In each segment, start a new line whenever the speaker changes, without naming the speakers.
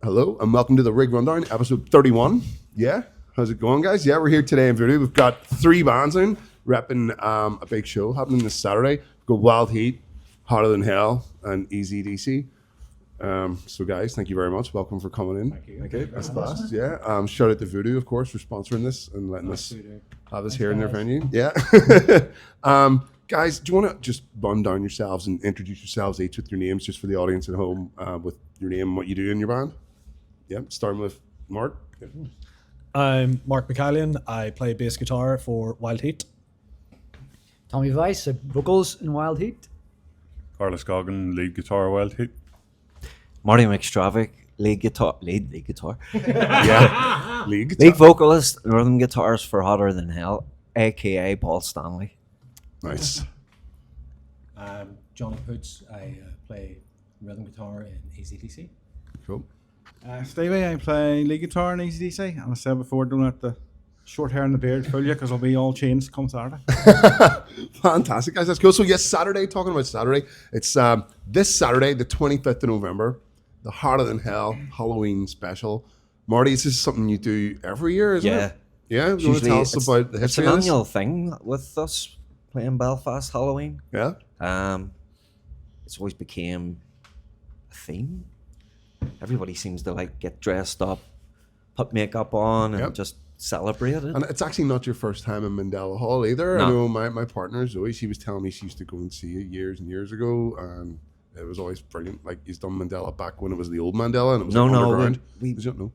Hello and welcome to the Rig Rundown, episode 31. Yeah, how's it going, guys? Yeah, we're here today in Voodoo. We've got three bands in, repping a big show happening this Saturday. We've got Wildheat, Hotter Than Hell, and Easy DC. So, guys, thank you very much. Welcome for coming in.
Thank you.
Okay, that's fast. Yeah. Shout out to Voodoo, of course, for sponsoring this and letting us have this here in their venue. Yeah. Guys, do you want to just run down yourselves and introduce yourselves each with your names, just for the audience at home, with your name and what you do in your band? Yeah, starting with Mark. Yeah.
I'm Mark McCallion. I play bass guitar for Wildheat.
Tommy Weiss, vocals in Wildheat.
Carlos Goggin, lead guitar, Wildheat.
Marty McStravick, lead guitar.
Yeah. Lead guitar.
Lead vocalist, rhythm guitars for Hotter Than Hell, aka Paul Stanley.
Nice.
I'm Johnny Poots. I play rhythm guitar in ACDC.
Cool.
Stevie, I play lead guitar in ACDC, and I said before, don't let the short hair and the beard fool you, because I'll be all changed come Saturday.
Fantastic, guys. That's cool. So, yes, Saturday, talking about Saturday, it's this Saturday, the 25th of November, the Hotter Than Hell Halloween special. Marty, is this something you do every year, isn't it? Yeah? You want to tell us about the
It's
history
an
of this?
annual thing with us playing Belfast Halloween.
Yeah?
It's always became a theme. Everybody seems to get dressed up, put makeup on, and
Yep.
just celebrate it.
And it's actually not your first time in Mandela Hall either. I
No.
know my partner, Zoe, she was telling me she used to go and see it years and years ago, and it was always brilliant. Like, he's done Mandela back when it was the old Mandela, and it was underground.
we-
Is it? No?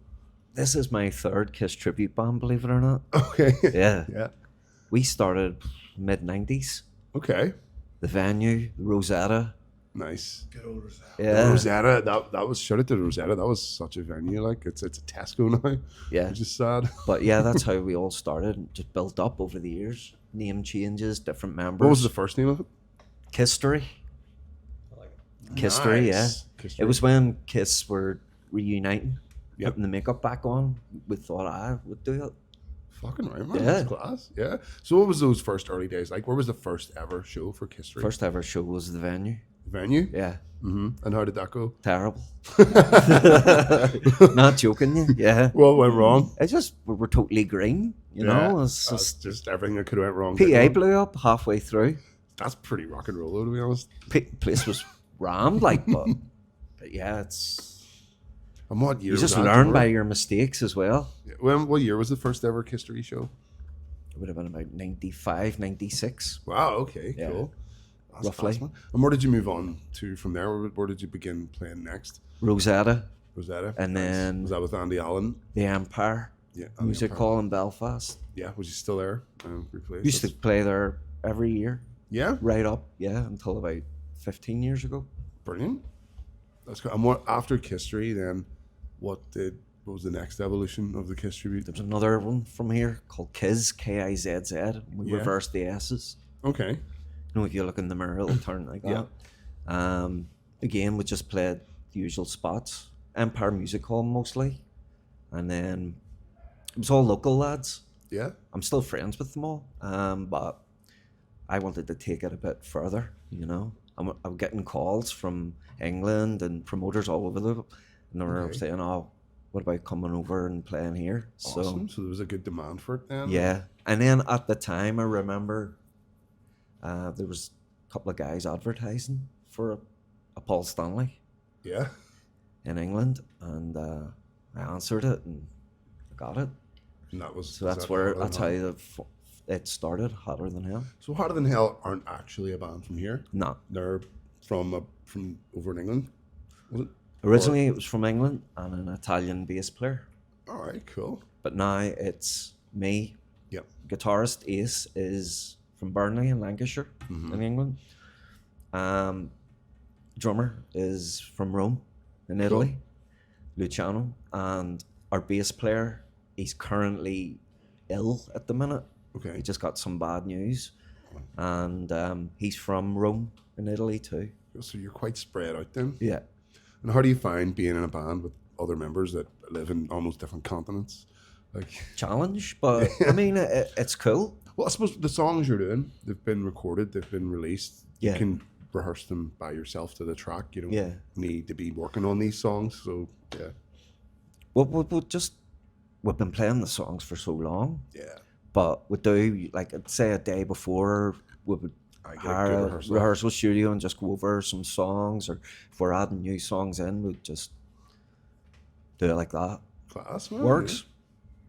This is my third Kiss tribute band, believe it or not.
Okay.
Yeah.
Yeah.
We started mid-90s.
Okay.
The venue, the Rosetta.
Nice.
Yeah.
Rosetta, that was, shout out to Rosetta, that was such a venue. Like, it's a Tesco now,
Yeah.
which is sad.
But yeah, that's how we all started. and Just built up over the years. Name changes, different members.
What was the first name of it?
Kisstory. Kisstory, yeah.
Nice. Kisstory.
It was when Kiss were reuniting,
Yep.
putting the makeup back on. We thought I would do it.
Fucking right, man.
Yeah.
That's class. Yeah. So what was those first early days like? Where was the first ever show for History?
First ever show was the venue.
Venue?
Yeah,
Mm-hmm. And how did that go?
terrible. Not joking you. Yeah.
What went wrong?
It just, we were totally green, you know. It's
That's
just,
just everything that could have went wrong.
PA blew up halfway through.
That's pretty rock and roll, though, to be honest.
Place was rammed, but yeah, it's...
And what year
You just
was that?
learn
Do
by
you
your mistakes as well.
remember? What year was the first ever History show?
It would have been about 95, 96.
Wow, okay,
Yeah.
cool. That's
Roughly.
fast, man. And where did you move on to from there? Where did you begin playing next?
Rosetta,
Rosetta?
And then-
Was that with Andy Allen?
the Empire
Yeah. Andy
Music
Empire.
Hall in Belfast.
Yeah, was he still there? Replaced
Used to
us?
play there every year,
Yeah,
right up, yeah, until about 15 years ago.
brilliant. That's cool. And what after History then? What was the next evolution of the Kiss tribute?
There was another one from here called Kiz, K-I-Z-Z. We
Yeah.
reversed the S's.
Okay.
You know, if you look in the mirror, it'll turn like that. Again, we just played the usual spots. Empire Music Hall mostly. And then it was all local lads.
Yeah.
I'm still friends with them all, but I wanted to take it a bit further, you know. I'm getting calls from England and promoters all over the... And they were
Okay.
saying, oh, what about coming over and playing here?
Awesome. So there was a good demand for it then.
Yeah. And then at the time, I remember there was a couple of guys advertising for a Paul Stanley
Yeah.
in England, and I answered it and I got it.
And that was
So
was
that's
that
where
Hotter Than
that's how
Hell?
it started. Hotter Than Hell.
So Hotter Than Hell aren't actually a band from here.
No,
They're from over in England. Was it?
originally it was from England and an Italian bass player,
All right. Cool.
but now it's me.
Yep.
Guitarist Ace is from Burnley in Lancashire,
Mm-hmm.
in England. Drummer is from Rome, in Italy, Luciano, and our bass player, he's currently ill at the minute.
Okay.
He just got some bad news, and he's from Rome in Italy too.
So you're quite spread out then.
Yeah,
And how do you find being in a band with other members that live in almost different continents? Like,
challenge, but I mean it's cool.
well, I suppose the songs you're doing, they've been recorded, they've been released.
Yeah.
You can rehearse them by yourself to the track. You don't
Yeah.
need to be working on these songs. So yeah.
we've been playing the songs for so long,
Yeah.
but we do like I'd say a day before we would
I get a
hire
good
a
rehearsal.
rehearsal studio and just go over some songs, or if we're adding new songs in, we'd just do it like that.
Class, man.
Works.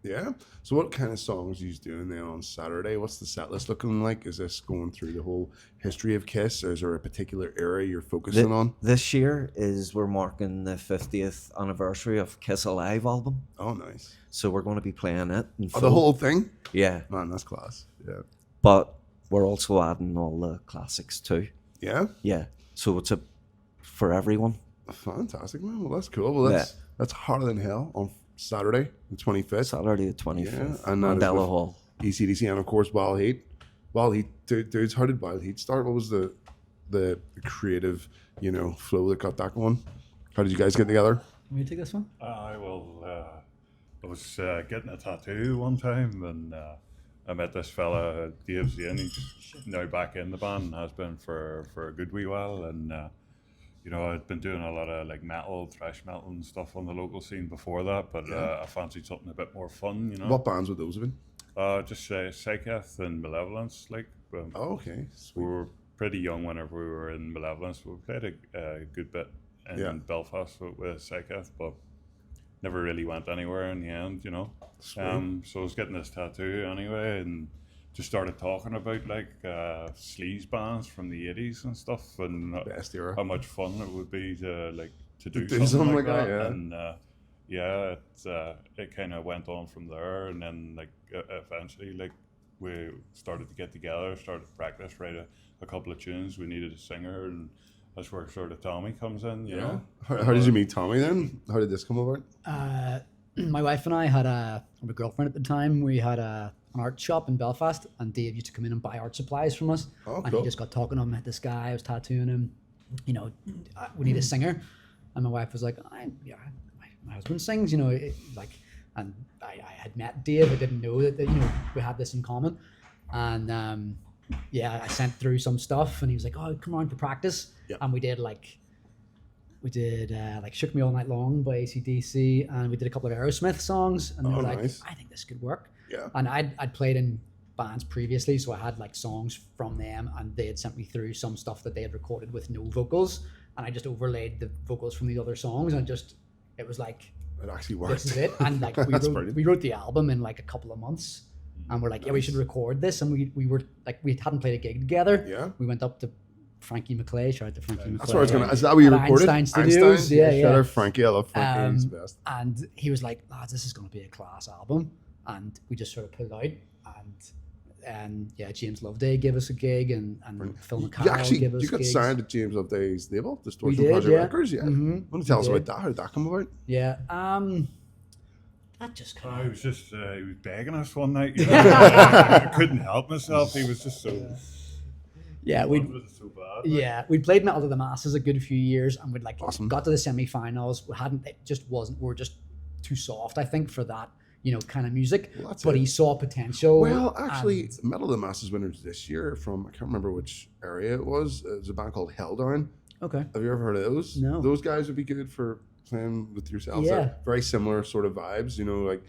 Yeah. So what kind of songs are you doing then on Saturday? What's the set list looking like? Is this going through the whole history of Kiss, or is there a particular area you're focusing on?
This year we're marking the 50th anniversary of Kiss Alive album,
Oh, nice.
so we're going to be playing it in
Oh, the
full.
whole thing?
Yeah,
Man, that's class. Yeah.
but we're also adding all the classics too.
Yeah?
Yeah, so it's for everyone.
Fantastic, man. Well, that's cool. Well, that's Hotter Than Hell on Saturday, the 25th.
Saturday the 25th,
Yeah, and that is
Mandela
with
Hall.
ECDC, and of course Wildheat. Wildheat, dudes, how did Wildheat start? What was the creative, flow that got that going? How did you guys get together?
Will you take this one?
I was getting a tattoo one time, and I met this fella, Dave Zane. He's now back in the band and has been for a good wee while. And I'd been doing a lot of like metal, thrash metal and stuff on the local scene before that, but I fancied something a bit more fun.
What bands would those have been?
Just Psycheth and Malevolence.
Oh, okay.
We
Sweet.
were pretty young whenever we were in Malevolence. We played a good bit in Belfast with Psycheth, but never really went anywhere in the end, So I was getting this tattoo anyway, and just started talking about like sleaze bands from the 80s and stuff, and
Best era.
how much fun it would be to do
do
something like that.
yeah.
And it kind of went on from there, and then like eventually like we started to get together, started to practice, write a couple of tunes. We needed a singer, and that's where sort of Tommy comes in, you know.
How did you meet Tommy then? How did this come about?
My wife and I had a girlfriend at the time. We had an art shop in Belfast, and Dave used to come in and buy art supplies from us.
Oh,
and
cool.
he just got talking to him. Met this guy. I was tattooing him. We need a singer. And my wife was like, my husband sings. And I had met Dave. I didn't know that we had this in common. And I sent through some stuff, and he was like, "Oh, come around for practice."
Yep.
And we did "Shook Me All Night Long" by AC/DC, and we did a couple of Aerosmith songs, and they
Oh,
were like,
nice.
"I think this could work."
Yeah.
And I'd played in bands previously, so I had like songs from them, and they had sent me through some stuff that they had recorded with no vocals, and I just overlaid the vocals from the other songs, and it was like,
It actually worked.
this is it. And like
That's brilliant.
we wrote the album in like a couple of months, and we're like, yeah, we should record this, and we were like, we hadn't played a gig together.
Yeah.
We went up to Frankie McClay. Shout out to Frankie McClay.
That's where I was gonna. Is that where you
At
recorded?
Einstein Studios. Yeah.
Shout out Frankie. I love Frankie. He's the best.
And he was like, lads, this is going to be a class album. And we just sort of put it out. And James Loveday gave us a gig, and Phil McCarroll gave us
You got
gigs.
signed to James Loveday's label, Distortion
We did,
Project
yeah.
Records. Yeah.
Mhm.
Want to tell us
We
about that? How did that come about?
Yeah. That just kind
He was just he was begging us one night. I couldn't help myself. He was just so.
Yeah, we
so bad.
we played Metal to the Masses a good few years, and we'd like
Awesome.
got to the semi-finals. It just wasn't. We were just too soft, I think, for that kind of music.
Well, that's
but
it.
he saw potential.
Well, actually,
and-
Metal of the Masses winners this year from, I can't remember which area it was. It was a band called Helldown.
okay.
Have you ever heard of those?
No.
Those guys would be good for playing with yourselves.
Yeah.
They're very similar sort of vibes, like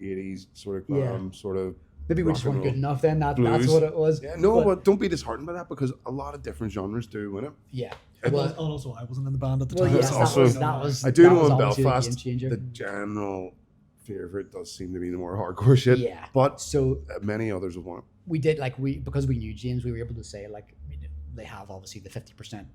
80s sort of glam, sort of.
Maybe we
rock
just
and
weren't good
roll.
enough then. That's
Blues.
what it was.
Yeah, no, but don't be disheartened by that, because a lot of different genres do win it.
Yeah.
Well,
Well,
and also, I wasn't in the band at the
well
time.
yes,
That's
that
also-
was.
I do
that
know
was
in
obviously a
Belfast,
game changer.
the general favorite does seem to be the more hardcore shit.
Yeah.
But
So
many others have won it.
we did because we knew James, we were able to say they have obviously the 50%,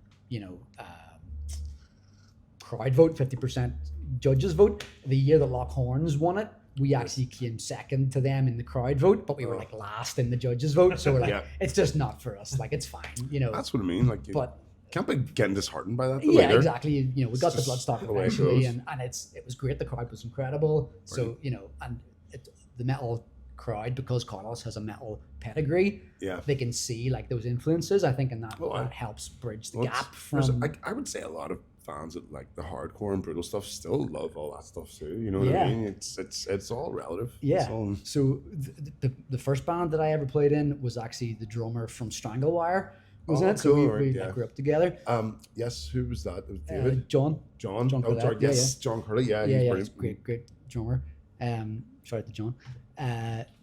crowd vote, 50% judges vote. The year that Lockhorns won it, we actually came second to them in the crowd vote, but we were like last in the judges vote. So we're like,
Yeah.
it's just not for us. Like, it's fine,
That's what I mean. Like, you
But
can't be getting disheartened by that.
yeah,
later.
exactly. We got the
just
Bloodstock
the way it
eventually,
goes.
and it was great. The crowd was incredible. So the metal crowd, because Carlos has a metal pedigree,
Yeah.
they can see like those influences. I think, and that,
Well,
that helps bridge the
Well,
gap
there's-
from.
I would say a lot of fans that like the hardcore and brutal stuff still love all that stuff too. You know what
Yeah.
I mean? It's all relative. It's
Yeah.
all-
So the first band that I ever played in was actually the drummer from Stranglewire, was
Oh,
in it. So
cool,
we,
right,
we
yeah.
like, grew up together.
Yes, who was that? It was David.
John.
John.
John
Oh,
Curlett,
sorry.
yeah,
Yes, John Curley. Yeah,
Yeah,
he's
yeah,
brilliant.
it's great drummer. Shout out to John.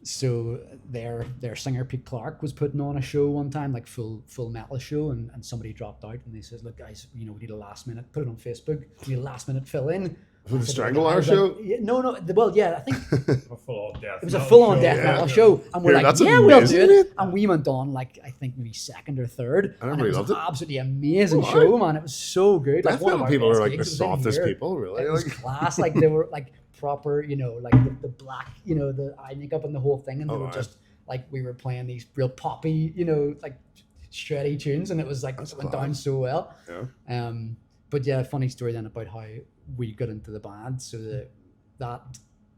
So their singer Pete Clark was putting on a show one time, like full metal show, and somebody dropped out, and they says, "Look, guys, we need a last minute. Put it on Facebook. We need a last minute fill in."
For the
I said,
Strangle
I
Hour
was like,
show?
Yeah, no. Well, yeah, I think
A full-on death
it was a
metal
full on
show.
death
Yeah.
metal show, and we're
Yeah,
like,
that's
"Yeah, we'll do
amazing,
it."
mate.
And we went on like I think maybe second or third,
And
and it was
everybody
an
loved it.
absolutely amazing
Oh,
show, man. It was so good.
Death
one of
metal
our
people are
best
like the
gigs was in
softest
here.
people, really.
It was
Like,
class. Like they were like proper, like the black, the eye makeup and the whole thing, and they
Oh,
were
right.
just like we were playing these real poppy, like shreddy tunes, and it was like
That's
it went
class.
down so well.
yeah.
But yeah, funny story then about how we got into the band. So that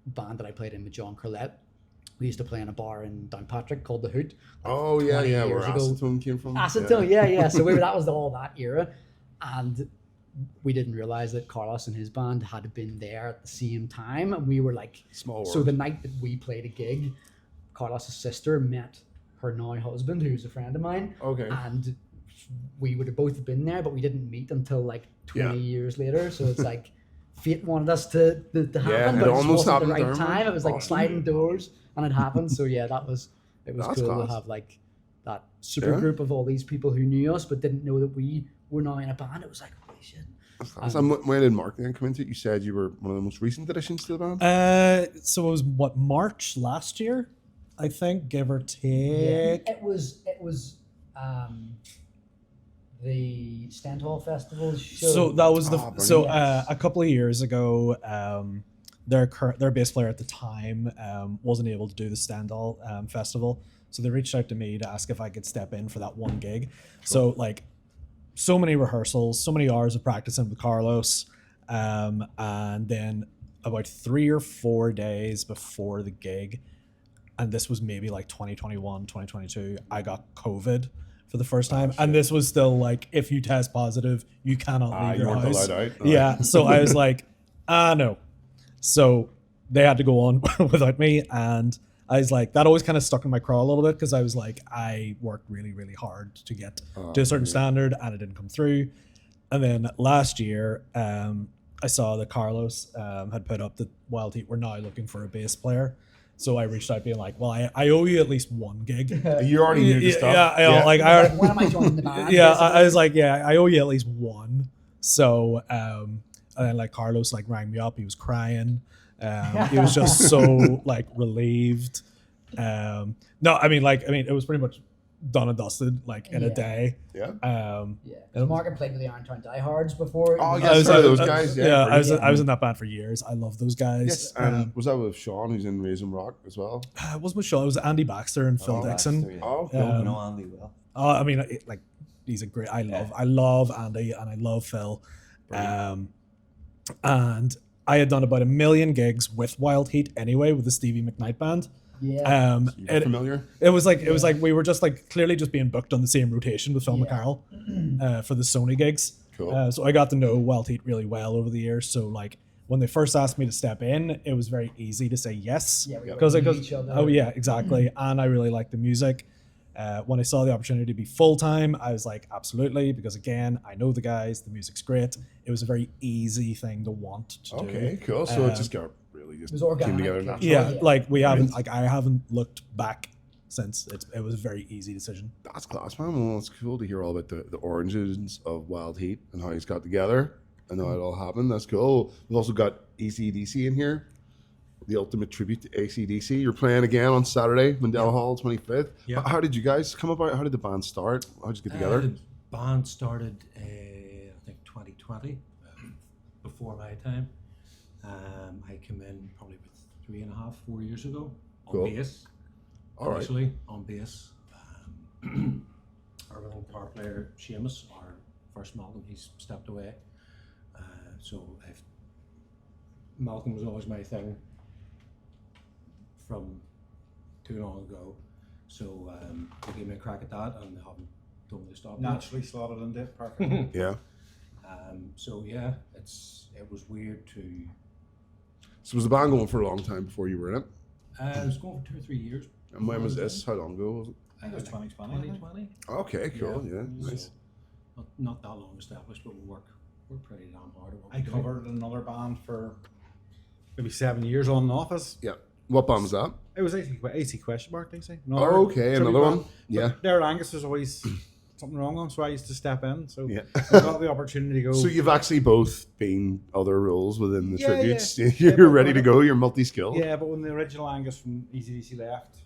band that I played in with John Curlett, we used to play in a bar in Downpatrick called the Hoot. like
Oh, yeah,
20
yeah. Where
years ago.
Acetone came from.
Acetone, yeah. So that was all that era, and we didn't realize that Carlos and his band had been there at the same time, and we were like,
Small
so
world.
the night that we played a gig, Carlos's sister met her now husband, who's a friend of mine,
Okay.
and we would have both been there, but we didn't meet until like 20
Yeah.
years later. So it's like fate wanted us to happen,
Yeah, it
but it just
almost
wasn't the
happened
right
there, man.
time. It was like
Oh.
sliding doors, and it happened. So yeah, it was
That's
cool
class.
to have like that super
Yeah.
group of all these people who knew us but didn't know that we were now in a band. It was like, holy shit.
And when did Mark then come into it? You said you were one of the most recent additions to the band?
So it was March last year, I think, give or take.
It was the Stendhal Festival show.
So that was
Ah,
a couple of years ago. Their bass player at the time wasn't able to do the Stendhal festival, so they reached out to me to ask if I could step in for that one gig. So like, so many rehearsals, so many hours of practicing with Carlos, and then about 3 or 4 days before the gig, and this was maybe like 2021, 2022, I got COVID for the first time, and this was still like, if you test positive, you cannot leave
you
your
weren't
house.
allowed out?
Yeah, so I was like, no. So they had to go on without me, and I was like, that always kind of stuck in my craw a little bit, because I was like, I worked really, really hard to get to a certain standard, and it didn't come through. And then last year, I saw that Carlos had put up that Wildheat were now looking for a bass player. So I reached out being like, well, I owe you at least one gig.
You already knew the stuff.
Yeah, like I
Like, when am I joining the band?
yeah,
basically?
I was like, yeah, I owe you at least one. So, and then like Carlos like rang me up. He was crying. He was just so like relieved. No, I mean, it was pretty much done and dusted like in a
Yeah.
day.
Yeah.
Yeah, 'cause Mark had played with the Irontown Diehards before.
Oh,
He
yeah,
was-
sorry, those guys. Yeah,
I was
brilliant.
in that band for years. I love those guys.
Yes, and was that with Sean, who's in Raisin Rock as well?
It wasn't Michelle. It was Andy Baxter and Phil Dixon.
Oh, cool.
I know Andy well.
I mean, like he's a great. I love Andy and I love Phil. And I had done about 1 million gigs with Wildheat anyway, with the Stevie McKnight band.
Yeah.
You're familiar?
It was like we were just like clearly just being booked on the same rotation with Phil McCarroll for the Sony gigs.
Cool.
So I got to know Wildheat really well over the years. So like when they first asked me to step in, it was very easy to say yes.
Yeah, we
because
knew each other.
oh yeah, exactly. And I really liked the music. When I saw the opportunity to be full time, I was like, absolutely, because again, I know the guys, the music's great. It was a very easy thing to want to do.
Okay, cool. So it just got really just
was
came
organic.
together
Yeah.
naturally.
Yeah,
Yeah.
like we haven't, like I haven't looked back since. It was a very easy decision.
That's class, man. Well, it's cool to hear all about the origins of Wildheat and how he's got together and how it all happened. That's cool. We've also got AC/DC in here, the ultimate tribute to AC/DC. You're playing again on Saturday, Mandela Hall, 25th.
Yeah.
How did you guys come about? How did the band start? How did you get together?
The band started, I think, 2020, before my time. I came in probably about 3.5, 4 years ago on
Cool.
bass.
All right.
Initially on bass. Our rhythm guitar player, Seamus, our first Malcolm, he's stepped away. Malcolm was always my thing from too long ago. So they gave me a crack at that, and they haven't told me to stop. yet.
Naturally slotted into it, perfect.
Yeah.
So yeah, it was weird to.
So was the band going for a long time before you were in it?
I was going for 2 or 3 years.
And when was this? How long ago was it?
I think it was 2020.
2020.
Okay, cool. Yeah, nice.
So, not that long established, but we're pretty damn hard at what
I
we do.
covered another band for maybe 7 years on and off.
Yeah. What band was that?
It was AC question mark, they say.
Oh, okay,
tribute
another
band.
one. Yeah.
But Daryl Angus was always something wrong with him, so I used to step in. So
Yeah.
I got the opportunity to go.
So you've actually both been other roles within the
Yeah,
tributes.
yeah.
You're
Yeah, but
ready to
when
go. You're multi-skilled.
Yeah, but when the original Angus from ECDC left,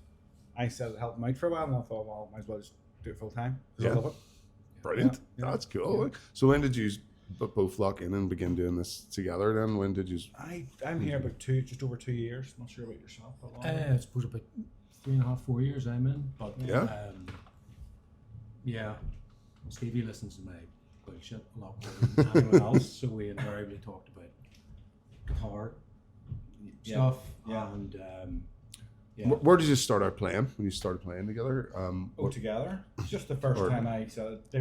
I said help him out for a while, and I thought, well, might as well just do it full time. 'Cause
Yeah.
I love it.
Brilliant.
Yeah.
That's cool. So when did you both lock in and begin doing this together? Then when did you?
I'm here about just over 2 years. Not sure about yourself. How long?
I suppose about 3.5, 4 years I'm in, but
Yeah.
yeah, Stevie listens to my bullshit a lot more than anyone else, so we invariably talked about guitar stuff, and yeah.
Where did you start out playing? When you started playing together?
Together. It's just the first
Or-
time I said it.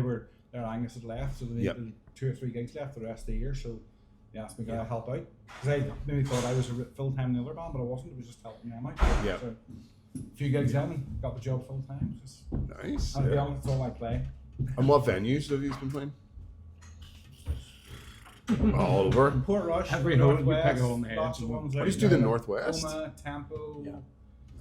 Their Angus had left, so they
Yep.
had 2 or 3 gigs left for the rest of the year. So they asked me to help out because I maybe thought I was full time in the other band, but I wasn't. It was just helping them out.
Yeah.
So, a few gigs in, got the job full time. Just,
Nice.
and to be
Yeah.
honest, it's all I play.
And what venues have you been playing? All over.
Port Rush,
Every hole- you
Northwest,
pick a hole in the head,
lots of
so
ones
we'll
out
Just do the
there.
Northwest.
Oma, Tempo,
Yeah.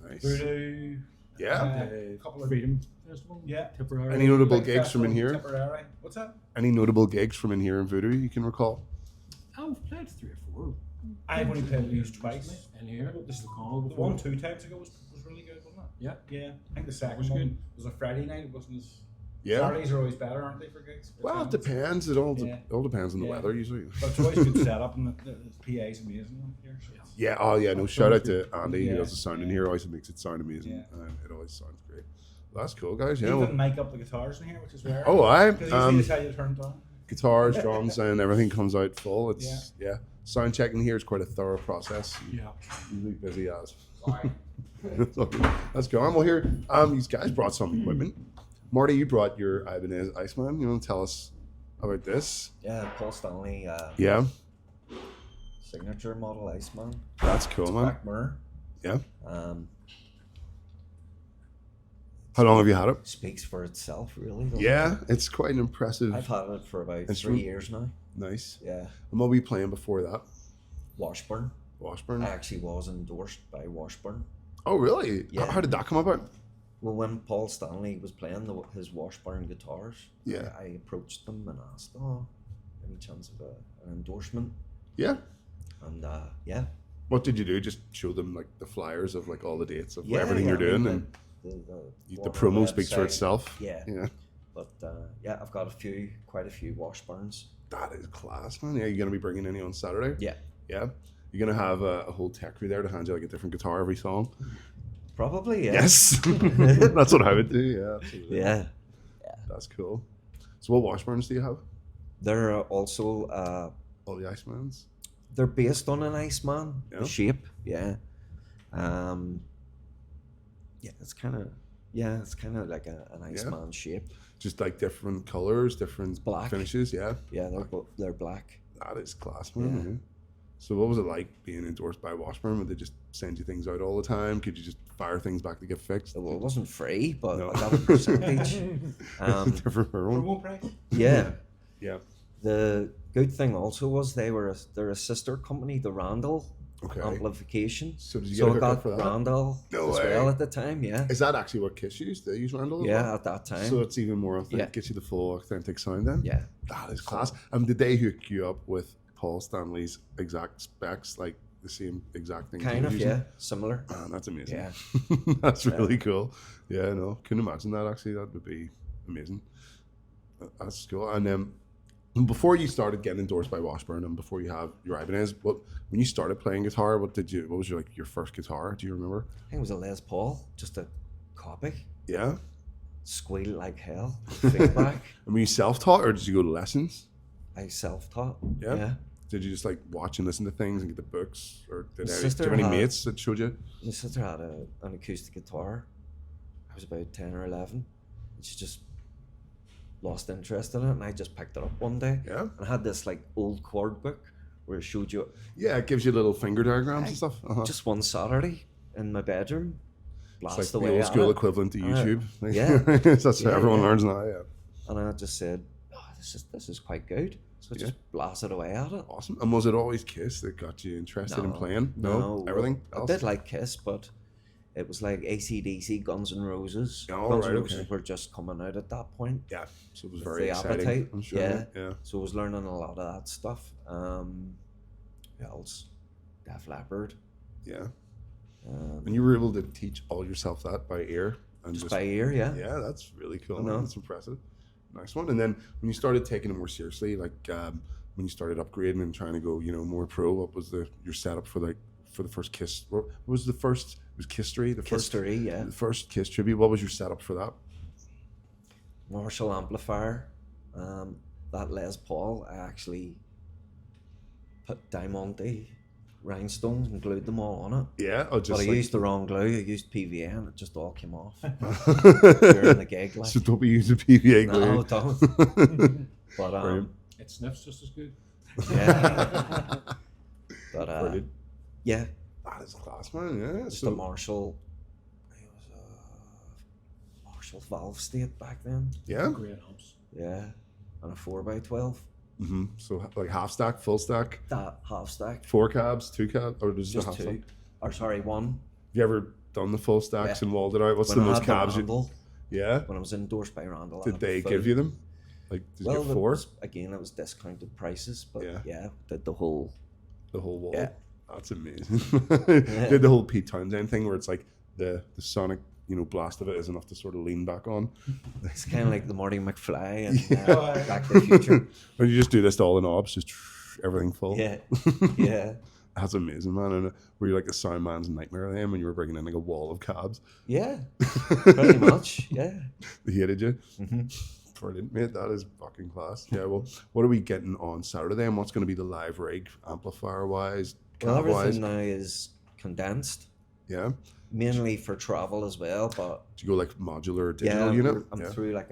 Nice.
Voodoo.
Yeah.
A couple of
Freedom Festival,
Yeah.
Tipperary.
Any notable
big
gigs from in
festival,
here?
Tipperary. What's that?
Any notable gigs from in here in Voodoo you can recall?
I've played 3 or 4.
I've only played these twice.
in here. This is the call
The
before.
1-2 times ago was really good, wasn't it?
Yeah.
Yeah. I think the second
was
one
good.
was a Friday night. It wasn't as.
Yeah.
Saturdays are always better, aren't they, for gigs?
Well, it depends. It all
Yeah.
all depends on the
Yeah.
weather usually.
But it's always good setup, and the PA's amazing here. So it's-
Yeah. Oh yeah. No. Shout out to Andy who
Yeah.
does the sound in here. Always makes it sound amazing.
Yeah.
And it always sounds great. Well, that's cool, guys. Yeah.
They
Well,
even mic up the guitars in here, which is rare.
oh, I
Because usually they tell you to turn it down.
guitars, drums, and everything comes out full. It's yeah. Sound checking here is quite a thorough process.
Yeah.
Usually busy as. Let's go on. Well, here, these guys brought some equipment. Marty, you brought your Ibanez Iceman. You want to tell us about this?
Yeah, Paul Stanley
Yeah,
signature model Iceman.
that's cool, man.
Back mirror.
Yeah.
Um,
How long have you had it?
speaks for itself, really. doesn't
Yeah,
it?
it's quite an impressive.
I've had it for about
Instrument?
3 years now.
Nice.
Yeah,
And what were you playing before that?
Washburn.
Washburn.
I actually was endorsed by Washburn.
Oh, really?
Yeah.
How did that come about?
Well, when Paul Stanley was playing his Washburn guitars,
Yeah.
I approached them and asked, any chance of an endorsement?
Yeah.
And yeah.
What did you do? Just show them like the flyers of like all the dates of
Yeah,
everything
yeah,
you're
I mean,
doing, and
the
the promo speaks for
website.
itself.
Yeah.
Yeah.
But yeah, I've got quite a few Washburns.
That is class, man. Yeah, you're gonna be bringing any on Saturday?
Yeah,
Yeah. You're gonna have a whole tech crew there to hand you like a different guitar every song.
probably. Yeah.
Yes, that's what I would do. Yeah, absolutely.
Yeah.
That's cool. So, what Washburns do you have?
They're also
All the Icemans.
they're based on an Iceman
Yeah.
shape. Yeah. Yeah, it's kind of like an Iceman shape.
Just like different colors, different
Black.
finishes. Yeah,
Yeah, they're black.
that is class, man.
Yeah.
Yeah. So, what was it like being endorsed by Washburn? Would they just send you things out all the time? Could you just fire things back to get fixed?
Well, it wasn't free, but
No.
I got a percentage.
Different for everyone.
Promo price.
Yeah.
Yeah.
The good thing also was they're a sister company, the Randall
Okay.
Amplification.
So, did you
So
get a
I
hookup
got
for that?
Randall
No
as
way.
well at the time. Yeah.
Is that actually what Kiss used? They use Randall? as
Yeah,
well?
at that time.
So it's even more authentic.
Yeah.
Gets you the full authentic sound then.
Yeah.
That is class. Did they hook you up with Paul Stanley's exact specs, like the same exact thing?
Kind of, yeah. Similar.
Man, that's amazing.
Yeah.
That's really cool. Yeah, no, couldn't imagine that actually. That would be amazing. That's cool. And then before you started getting endorsed by Washburn and before you have your Ibanez, when you started playing guitar, what was your first guitar? Do you remember?
I think it was a Les Paul, just a copy.
Yeah.
Squeal like hell. Feedback.
And were you self-taught or did you go to lessons?
I self-taught.
Yeah?
Yeah.
Did you just like watch and listen to things and get the books, or did
My
you
sister
have any
had-
mates that showed you?
My sister had an acoustic guitar. I was about 10 or 11. And she just lost interest in it. And I just picked it up one day.
Yeah.
And I had this like old chord book where it showed you
Yeah, it gives you little finger diagrams
I-
and stuff. Uh-huh.
just one Saturday in my bedroom. blast
It's like
away
the old
at
school
it.
equivalent to
Uh,
YouTube.
yeah.
That's how
Yeah,
everyone
yeah.
learns now. Yeah.
And I just said, oh, this is quite good. So I just blasted away at it.
Awesome. And was it always Kiss that got you interested in playing? No, everything
I
else.
did like Kiss, but it was like AC/DC, Guns N' Roses.
Oh,
Guns
right,
N' Roses
okay.
were just coming out at that point.
Yeah, so it was
With
very
the
exciting.
appetite,
I'm sure.
yeah.
Yeah.
So I was learning a lot of that stuff. Who else? Def Leppard.
Yeah. And you were able to teach all yourself that by ear and
Just by ear, yeah.
Yeah, that's really cool.
I know.
That's impressive. Nice one. And then when you started taking it more seriously, like when you started upgrading and trying to go, more pro, what was your setup for the first Kiss? What was the first? It was Kisstory.
Kisstory, yeah.
The first Kiss tribute. What was your setup for that?
Marshall amplifier. That Les Paul, I actually put Diamante rhinestones and glued them all on it.
Yeah,
But I
like,
used the wrong glue. I used PVA and it just all came off during the gig. Like,
So don't be using PVA glue.
no, don't. But
Brilliant.
It sniffs just as good.
yeah. But
Brilliant.
yeah,
That is class, man. Yeah.
just a Marshall. It was a Marshall valve state back then.
Yeah.
Great amps.
Yeah, and a 4x12.
Mm-hmm. So like half stack, full stack,
That half stack.
4 cabs, 2 cabs, or just a
Just
half stack?
two. Or sorry, one.
Have you ever done the full stacks
Yeah.
and walled it out? What's
When
the
I
most
had
cabs?
Randall,
Yeah.
when I was endorsed by Randall. I
Did
had
they
the
give
full-
you them? Like, did you
Well,
get
it
4?
was, again, it was discounted prices, but
Yeah.
yeah, did the whole.
The whole wall.
Yeah.
That's amazing. Did the whole Pete Townsend thing where it's like the sonic, blast of it is enough to sort of lean back on.
It's kind of like the Marty McFly and Back to the Future.
Or you just do this to all the knobs, just everything full.
Yeah, yeah,
That's amazing, man. And were you like a sound man's nightmare then when you were bringing in like a wall of cabs?
yeah. Pretty much, yeah.
They hated you?
Mm-hmm.
Brilliant, mate. That is fucking class. Yeah, well, what are we getting on Saturday then? What's going to be the live rig, amplifier-wise,
Well,
cab-wise?
everything now is condensed,
Yeah?
mainly for travel as well. But
Do you go like modular
yeah,
digital unit?
I'm
Yeah.
through like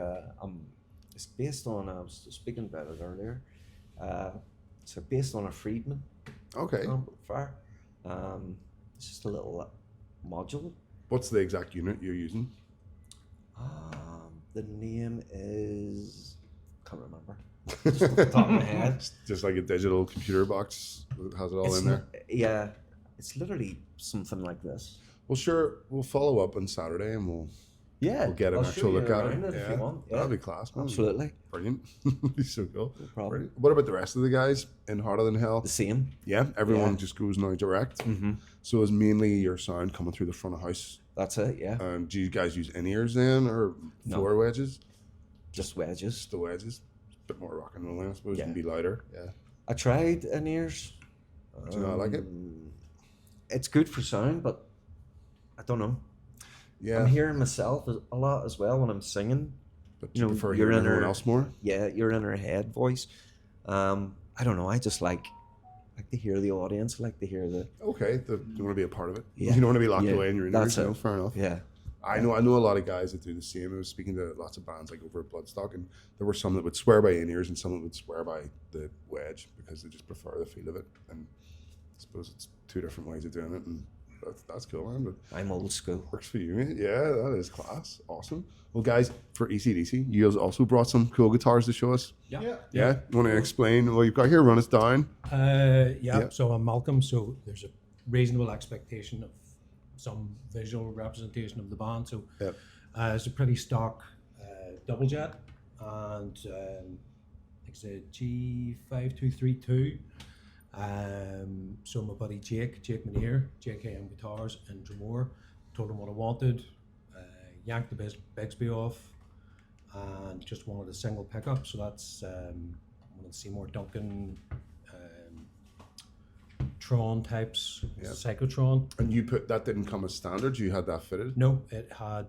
it's based on. I was speaking about it earlier. So based on a Friedman
Okay.
amplifier. It's just a little module.
What's the exact unit you're using?
The name is can't remember. Just off the top of my head.
Just like a digital computer box that has it all
It's
in there?
Yeah, it's literally something like this.
Well, sure. We'll follow up on Saturday and we'll
Yeah,
get an
I'll
actual
show you
look at
around
it.
if you want. Yeah,
That'd be class, man.
absolutely.
Brilliant. Be so cool.
No problem.
Brilliant. What about the rest of the guys in Harder Than Hell?
The same.
Yeah, everyone
Yeah.
just goes now direct.
Mm-hmm.
So is mainly your sound coming through the front of house?
That's it. Yeah,
Do you guys use in-ears then or
No.
floor wedges?
just wedges.
Just the wedges. A bit more rock and roll, I suppose.
Yeah.
And be louder. Yeah.
I tried in-ears.
Do you not like it?
It's good for sound, but I don't know.
Yeah.
I'm hearing myself a lot as well when I'm singing.
But
you
you
know,
prefer
your
hearing everyone
inner-
else more?
Yeah, your inner head voice. I don't know. I just like to hear the audience. I like to hear the
Okay. You want to be a part of it.
Yeah.
You don't want to be locked
Yeah,
away in your
that's
ears.
it.
Fair enough.
yeah.
I know a lot of guys that do the same. I was speaking to lots of bands like over at Bloodstock, and there were some that would swear by in-ears and some that would swear by the wedge because they just prefer the feel of it. And I suppose it's two different ways of doing it, and that's cool, man. But
I'm old school.
works for you, mate. Yeah, that is class. Awesome. Well, guys, for ECDC, you guys also brought some cool guitars to show us.
Yeah.
Yeah? You want to explain what you've got here? Run us down.
Yeah. So I'm Malcolm. So there's a reasonable expectation of some visual representation of the band. So
Yep.
it's a pretty stock double jet, and it's a G5232. So my buddy Jake Manier, JKM Guitars in Drumore, told him what I wanted, yanked the Bigsby off, and just wanted a single pickup. So that's wanted to see more Duncan Tron types,
Yeah.
Psychotron.
And that didn't come as standard. You had that fitted.
No, it had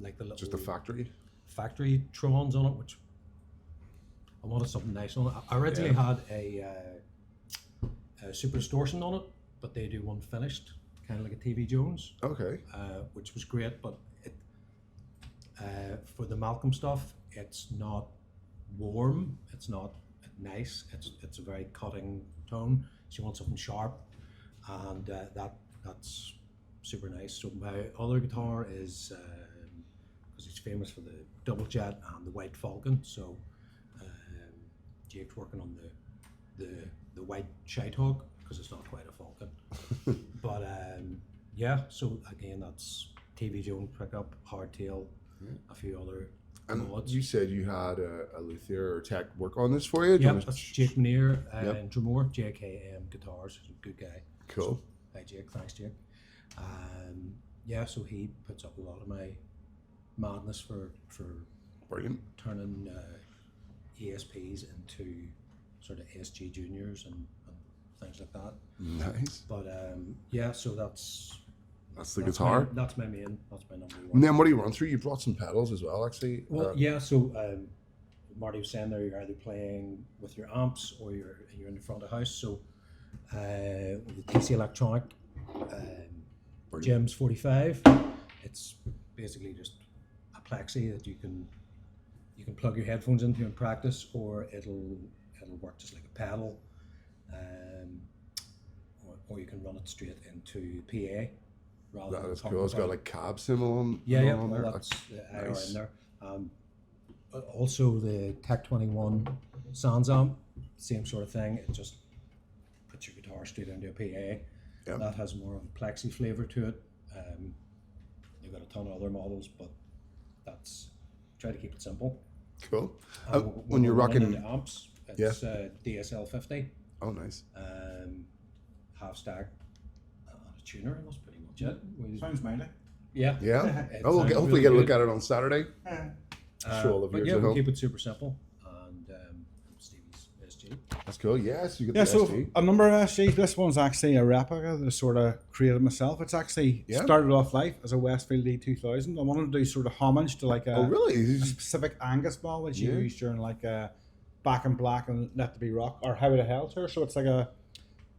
like the little
Just a factory.
factory Trons on it, which I wanted something nice on it. I originally had a Super Distortion on it, but they do one finished, kind of like a TV Jones,
Okay.
which was great. But it for the Malcolm stuff, it's not warm. It's not nice. It's a very cutting tone. So you want something sharp, and that's super nice. So my other guitar is because he's famous for the double jet and the White Falcon. So Jake's working on the White Shitehawk because it's not quite a Falcon. But yeah, so again, that's TV Jones pickup, hardtail, a few other
And
mods.
you said you had a luthier or tech work on this for you. Do you
Yep,
wanna-
that's Jake Muneer
Yep.
and Drumore, JKM Guitars, he's a good guy.
Cool.
Hi Jake, thanks Jake. Yeah, so he puts up a lot of my madness for
Brilliant.
turning ESPs into sort of SG juniors and things like that.
Nice.
But yeah, so that's
the guitar.
That's my main. That's my number one.
And then what do you run through? You brought some pedals as well, actually.
Well, yeah. So Marty was saying there, you're either playing with your amps or you're in the front of house. So with the TC Electronic Gems 45, it's basically just a plexi that you can plug your headphones into and practice, or it'll work just like a pedal, or you can run it straight into PA. Rather
That is
than
cool. It's got
talking
like cab symbol on.
yeah, yeah,
on
well,
there.
that's the IR
nice.
in there. Also, the Tech 21 Sans amp, same sort of thing. It just puts your guitar straight into a PA.
Yep.
That has more of a plexi flavor to it. They've got a ton of other models, but that's try to keep it simple.
Cool.
And
When you're
we're running
rocking,
into amps, it's DSL 50,
oh nice.
half stack, and a tuner, and that's pretty much it.
Sounds mighty.
Yeah.
Yeah.
It
Oh, we'll
sounds
hopefully
really
get a look
good.
at it on Saturday. Show all of
But
yours
yeah,
at
we'll
home.
keep it super simple, and Stevie's SG.
That's cool. Yes, you get
Yeah,
the
so
SG.
a number of SGs. This one's actually a replica that I sort of created myself. It's actually
Yeah.
started off life as a Westfield E2000. I wanted to do sort of homage to like a,
Oh really?
a specific Angus model which you
Yeah.
used during like a Back in Black and Let There Be Rock or Highway to Hell tour. So it's like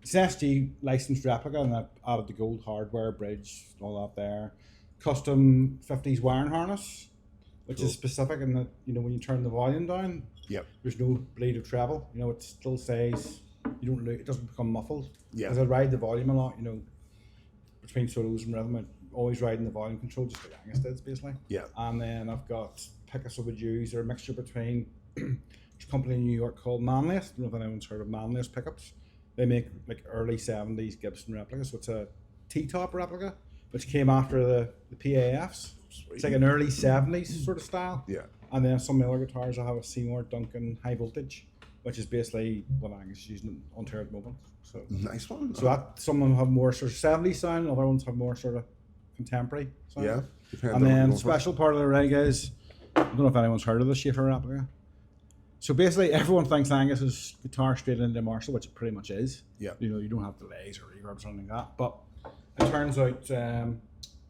it's an SG licensed replica, and I've added the gold hardware, bridge, all that there. Custom 50s wiring harness, which
Cool.
is specific in that, you know, when you turn the volume down,
Yep.
there's no bleed of treble. You know, it still stays. You don't. It doesn't become muffled.
Yeah.
Because I ride the volume a lot. You know, between solos and rhythm, I'm always riding the volume control, just like Angus did, basically.
Yeah.
And then I've got Picasso would use. They're a mixture between there's a company in New York called Manlius. I don't know if anyone's heard of Manlius pickups. They make like early 70s Gibson replicas. So it's a T-top replica, which came after the PAFs. It's like an early 70s sort of style.
Yeah.
And then some of the other guitars I have a Seymour Duncan high voltage, which is basically what Angus is using on tour at the moment. So
Nice one.
so that some of them have more sort of 70s sound, other ones have more sort of contemporary sound.
Yeah. Depends
And
on what you're
then
going for.
special part of the rig is, I don't know if anyone's heard of the Schaefer replica. So basically everyone thinks Angus is guitar straight into Marshall, which it pretty much is.
Yeah.
You know, you don't have delays or reverbs or anything like that. But it turns out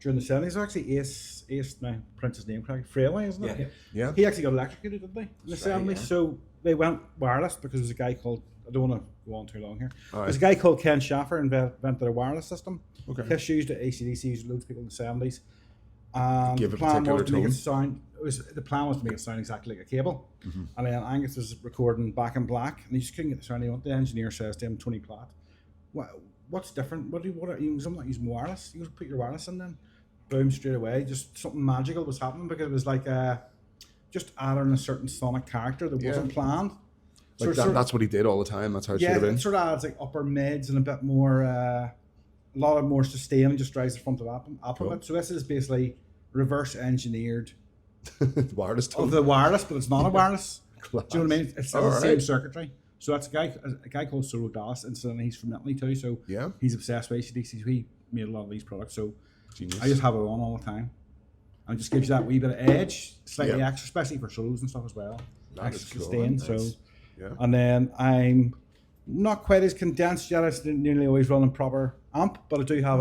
during the 70s, actually Ace, my Prince's name correct, Frehley, isn't it?
Yeah.
Yeah.
He actually got electrocuted, didn't they? In the
That's right,
70s.
yeah.
So they went wireless because there's a guy called, I don't want to go on too long here.
All
There's a
right.
guy called Ken Schaffer invented a wireless system.
Okay.
Kiss used it, ACDC used it, loads of people in the 70s. And
Give
the
a
plan was
particular
to make
tone.
it sound, the plan was to make it sound exactly like a cable.
Mm-hmm.
And then Angus was recording Back in Black, and he just couldn't get the sound he wanted. The engineer says to him, Tony Platt, what's different? What are you, I'm not using wireless. You put your wireless in then. Boom, straight away. Just something magical was happening because it was like just adding a certain sonic character that
Yeah.
wasn't planned.
Like that's what he did all the time. That's how it should
Yeah,
have been.
it sort of adds like upper mids and a bit more, a lot of more sustain, just drives the front of the
Cool.
So this is basically reverse engineered
Wireless
of
tone.
the wireless, but it's not a wireless.
Class.
Do you know what I mean? It's the
All
same
right.
circuitry. So that's a guy called Solo Dallas, and he's from Italy too. So
Yeah.
he's obsessed with ACDC. So he made a lot of these products. So
Genius.
I just have it on all the time, and it just gives you that wee bit of edge, slightly
Yeah.
extra, especially for solos and stuff as well.
That is
Extra
cool.
sustain.
Nice.
So.
Yeah.
And then I'm not quite as condensed yet. It's nearly always running proper amp, but I do have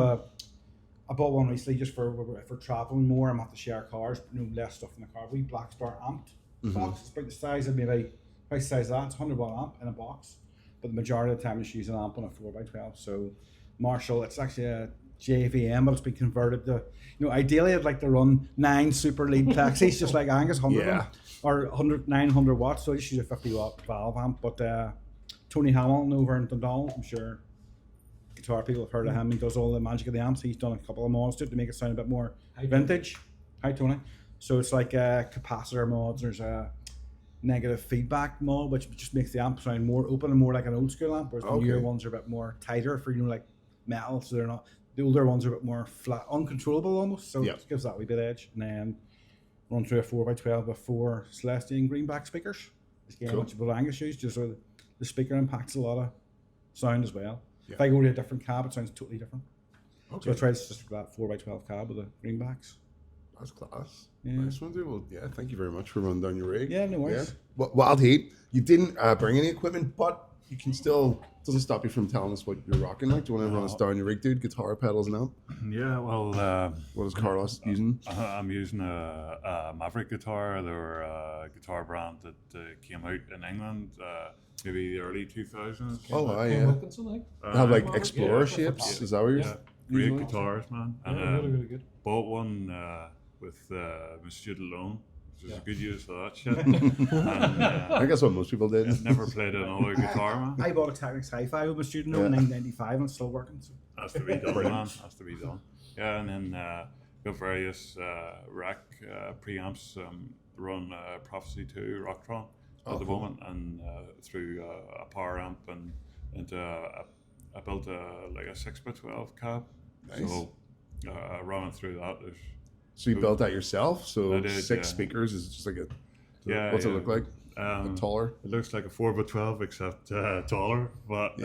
I bought one recently just for traveling more. I'm have to share cars, less stuff in the car. We Black Star amped box. It's about the size of maybe the size of that. It's 100-watt amp in a box, but the majority of the time it's using an amp on a 4x12. So Marshall, it's actually a JVM, but it's been converted to. Ideally I'd like to run 9 super lead plexis, just like Angus 100
Yeah.
or 900 watts. So I just use a 50-watt valve amp. But Tony Hamilton over in Dundonald, I'm sure guitar people have heard of him. He does all the magic of the amps. He's done a couple of mods to it to make it sound a bit more vintage. Hi, Tony. So it's like capacitor mods. There's a negative feedback mod, which just makes the amp sound more open and more like an old school amp, whereas the newer ones are a bit more tighter for, you know, like metal. So they're not, the older ones are a bit more flat, uncontrollable almost. So it gives that wee bit of edge. And then run through a 4x12 with 4 Celestian greenback speakers. Again, which Bill Angus used, just so the speaker impacts a lot of sound as well. If I go to a different cab, it sounds totally different. So I tried just that 4x12 cab with the greenbacks.
That's class.
Yeah.
Nice one, dude. Well, yeah, thank you very much for running down your rig.
Yeah, no worries.
Wildheat, you didn't bring any equipment, but you can still, doesn't stop you from telling us what you're rocking. Like, do you want to run us down your rig, dude? Guitar, pedals, and amp?
Yeah, well,
What is Carlos using?
I'm using a Maverick guitar. They're a guitar brand that came out in England, maybe the early 2000s.
Oh, yeah.
Wilkinson, like.
They have like
Yeah.
Explorer
Yeah.
shapes. Is that what you're
Yeah, great
using?
guitars, man. And
Really, really good.
bought one with my student loan, which is a good use of that shit. And,
I think that's what most people did.
never played another guitar, man.
I bought a Technics Hi-Fi with my student loan in 1995 and it's still working. So.
Has to be done, man. Has to be done. Yeah, and then got various rack preamps. Run Prophecy 2 Rocktron at the moment, and through a power amp and into I built like a 6x12 cab.
Nice.
So running through that, there's
So you built that yourself? So
I did,
6
yeah.
speakers is just like a.
Yeah,
What's it
yeah.
look like? Taller?
It looks like a 4x12 except taller, but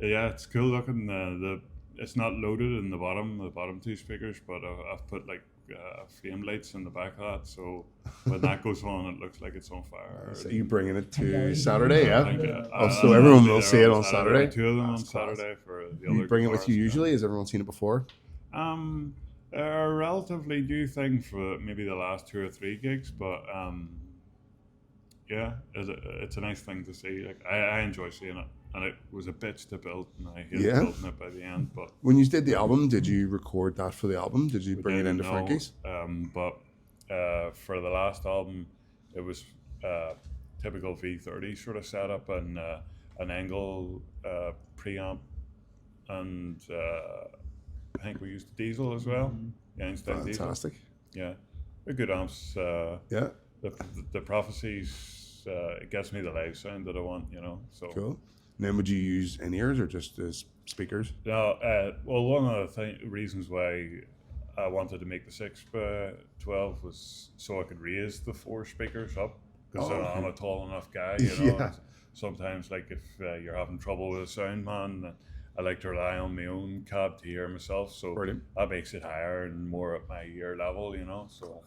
yeah, it's cool looking. It's not loaded in the bottom 2 speakers, but I've put like flame lights in the back of that, so when that goes on, it looks like it's on fire.
So you bringing it to Saturday, yeah? So
I'll
everyone
be
will
there
see it on Saturday?
2 of them on
That's class.
Saturday for the
You
other.
bring it with you
guitars,
usually? Has everyone seen it before?
A relatively new thing for maybe the last 2 or 3 gigs, but yeah, it's a nice thing to see. Like I enjoy seeing it, and it was a bitch to build, and I hated building it by the end. But
When you did the album, did you record that for the album? Did you bring it
didn't
into
know,
Frankie's?
But for the last album, it was typical V30 sort of setup and an angle preamp, and I think we used diesel as well. Yeah, instead diesel.
Fantastic.
Yeah, they're good amps.
Yeah,
The Prophecies, it gets me the live sound that I want, you know. So
cool. And then would you use in-ears or just speakers?
now, well, one of the reasons why I wanted to make the 6x12 was so I could raise the 4 speakers up, because I'm a tall enough guy, you know.
Yeah.
Sometimes, like if you're having trouble with a sound, man, I like to rely on my own cab to hear myself, so
Brilliant.
that makes it higher and more at my ear level, you know. So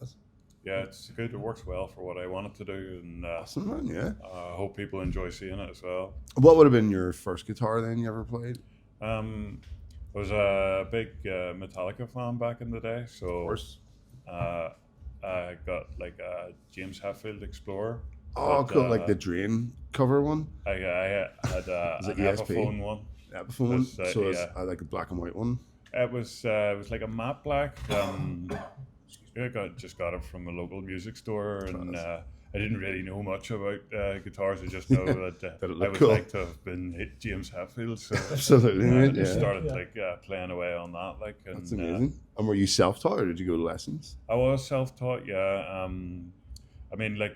yeah, it's good. It works well for what I want it to do, and
Awesome, man, yeah.
I hope people enjoy seeing it as well.
What would have been your first guitar then you ever played?
I was a big Metallica fan back in the day, so
Of course.
I got like a James Hetfield Explorer.
Oh,
but,
cool, like the Drain cover one?
I had
Is it
an
ESP?
Epiphone one.
Epiphone one?
That's,
So it's
yeah.
like a black and white one?
It was like a matte black. I just got it from a local music store, and I didn't really know much about guitars. I just know that
That it
I
looked
would
cool.
like to have been James Hetfield. So
Absolutely,
I
right?
just
Yeah.
started like playing away on that. Like, and,
That's amazing. And were you self-taught or did you go to lessons?
I was self-taught. Yeah. I mean, like,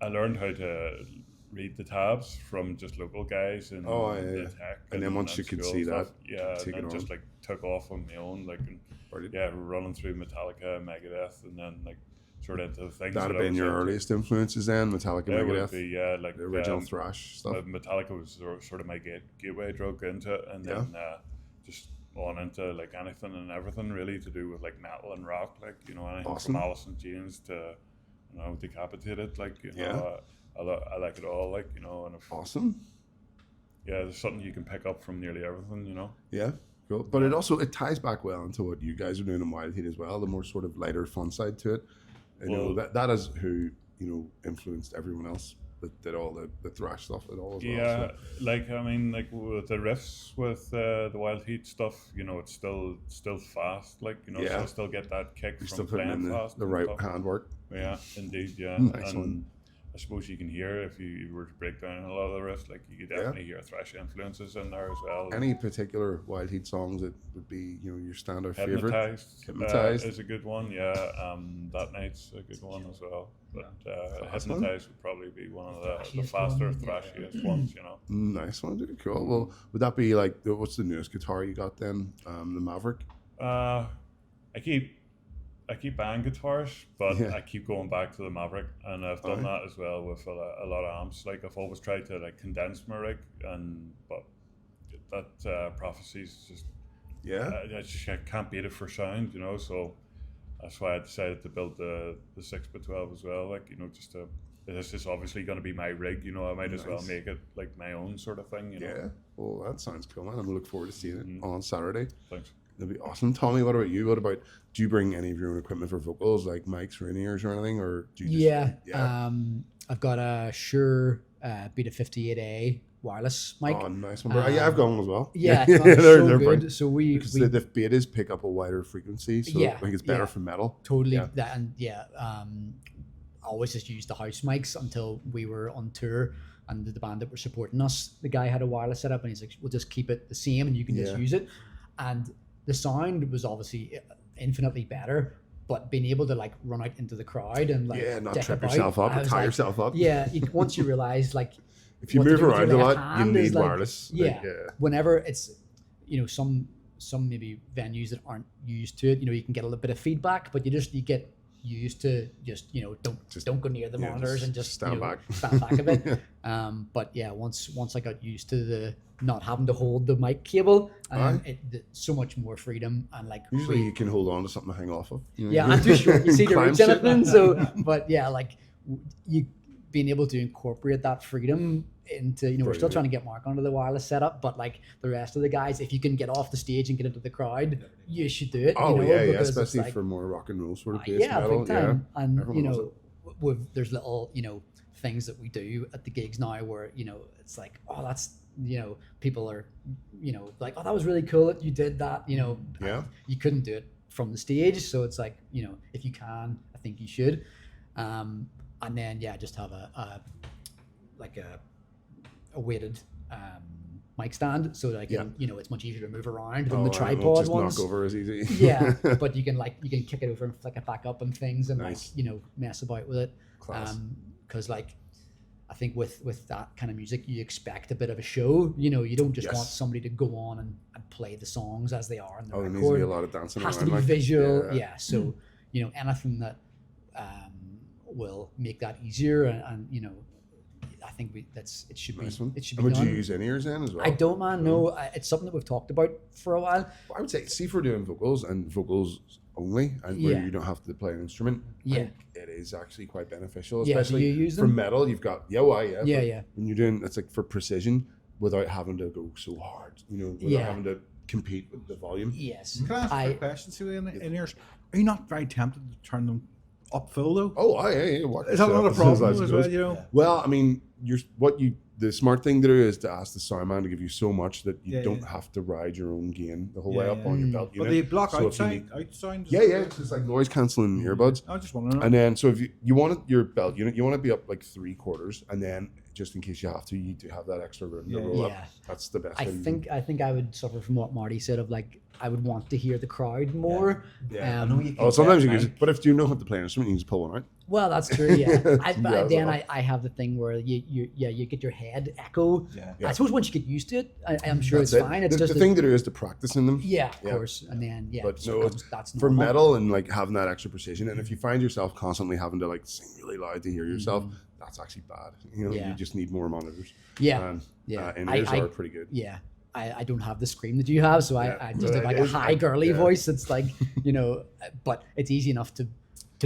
I learned how to read the tabs from just local guys in the tech.
And then once you could
school
see
stuff,
that,
yeah,
take
and
it
then just
on.
like took off on my own, like, and
Brilliant.
yeah, running through Metallica, Megadeth, and then like sort of into the things
That'd
that
have been
I was
your
into.
earliest influences then, Metallica,
Yeah, it would
Megadeth,
be, yeah, like
the original thrash stuff.
Metallica was sort of my gateway drug into it, and then just on into like anything and everything really to do with like metal and rock, like, you know, anything
Awesome.
from Alice in Chains to, you know, Decapitated, like, you know, I like it all, like, you know, and if,
Awesome.
yeah, there's something you can pick up from nearly everything, you know.
Yeah, cool. But it ties back well into what you guys are doing in Wildheat as well, the more sort of lighter fun side to it. You know, that is who, you know, influenced everyone else that did all the thrash stuff at all as well.
Yeah,
So.
like, I mean, like with the riffs with the Wildheat stuff, you know, it's still fast, like, you know, so I still get that kick
You're
from
still putting
playing
in
fast
the
and
right
stuff.
handwork.
Yeah, indeed, yeah.
Nice
And
one.
I suppose you can hear if you were to break down a lot of the riffs, like you could definitely hear thrash influences in there as well.
Any particular Wildheat songs that would be, you know, your standout favorite?
Hypnotized is a good one. Yeah, That Night's a good one as well. But Hypnotized would probably be one of the faster, thrashiest ones. You know.
Nice one, dude. Cool. Well, would that be like what's the newest guitar you got then? The Maverick.
I keep buying guitars, but
Yeah.
I keep going back to the Maverick, and I've done that as well with a lot of amps. Like I've always tried to like condense my rig, but that Prophecy's just I can't beat it for sound, you know. So that's why I decided to build the 6x12 as well. Like, you know, this is obviously going to be my rig, you know. I might as well make it like my own sort of thing, you know.
Yeah. Well, that sounds cool, man. I'm gonna look forward to seeing it on Saturday.
Thanks.
That'd be awesome. Tommy, what about you? Do you bring any of your own equipment for vocals, like mics or in-ears or anything, or do you just,
I've got a Shure Beta 58A wireless mic.
Oh, nice one. I've got one as well.
Yeah,
they're
so good.
brilliant.
So
because the betas pick up a wider frequency, so I think it's better for metal.
Totally. I always just used the house mics until we were on tour, and the band that were supporting us, the guy had a wireless setup, and he's like, "We'll just keep it the same, and you can just use it." And the sound was obviously infinitely better, but being able to like run out into the crowd and like
not
dick
trip
about,
yourself up
I
or
was
tie
like,
yourself up.
Yeah, once you realize like
if you
what to
move
do with
around
your
a
left
lot, you
hand is,
need
like,
wireless.
Yeah, whenever it's, you know, some maybe venues that aren't used to it, you know, you can get a little bit of feedback, but you get used to just, you know, don't go near the monitors and just
stand back
a bit. But yeah, once I got used to the not having to hold the mic cable, so much more freedom, and like
usually you can hold on to something to hang off of. You know?
Yeah, I'm too short. You see the
Climb
reach
shit.
anything. So, but yeah, like you being able to incorporate that freedom into, you know, we're still trying to get Mark onto the wireless setup, but like the rest of the guys, if you can get off the stage and get into the crowd, you should do it.
Oh,
you know,
because especially
like,
for more rock and roll sort of bass metal.
big time. And
Everyone
you
loves
know, there's little, you know, things that we do at the gigs now where, you know, it's like, oh, that's, you know, people are, you know, like, oh, that was really cool that you did that, you know. You couldn't do it from the stage, so it's like, you know, if you can, I think you should. And then just have a weighted mic stand, so that I can, you know, it's much easier to move around than the tripod
just
ones.
knock over as easy.
Yeah, but you can kick it over and flick it back up and things, and
Nice.
like, you know, mess about with it.
Class.
Because like, I think with that kind of music, you expect a bit of a show. You know, you don't just want somebody to go on and play the songs as they are in the
there
record.
needs to be a lot of dancing
Has to
around,
be
like,
visual. So you know, anything that will make that easier, and you know, I think it should
Nice
be
one.
it should
And
be
would
done.
you use in-ears then as well?
I don't, man. No, it's something that we've talked about for a while.
I would say, see, if we're doing vocals and vocals only, and where you don't have to play an instrument, I think it is actually quite beneficial,
Yeah, so
especially
you use
for
them?
metal. You've got but when you're doing, it's like for precision without having to go so hard, you know, without having to compete with the volume.
Yes.
Can I ask a question? See, in yours, are you not very tempted to turn them up full though?
Oh,
Is that not a problem as well? You know.
Well, I mean, the smart thing to do is to ask the sound man to give you so much that you don't have to ride your own gain the whole way up on your belt unit.
But they block
So
out
if you need-
sound.
it's just like noise cancelling earbuds.
I just want to know.
And then, so if you want your belt unit, you want to be up like 3/4, and then just in case you have to, you do have that extra room to roll up. That's the best.
I think I would suffer from what Marty said of like, I would want to hear the crowd more.
I know you can
sometimes you
get
can, but if you know how to play an instrument, you can just pull one out.
Well, that's true. Yeah.
Yeah,
I have the thing where you get your head echo.
Yeah.
I suppose once you get used to it, I'm sure
That's
it's
it.
fine. It's
the
just
thing to do is to practice in them.
Yeah, of course. And then
But
so
no,
that's
for
normal.
metal and like having that extra precision, and if you find yourself constantly having to like sing really loud to hear yourself, that's actually bad. You know, you just need more monitors.
Yeah.
And,
Yeah.
in-ears are pretty good.
Yeah. I don't have the scream that you have, so I just have like
it
a
is
high
like-
girly voice. It's like, you know, but it's easy enough to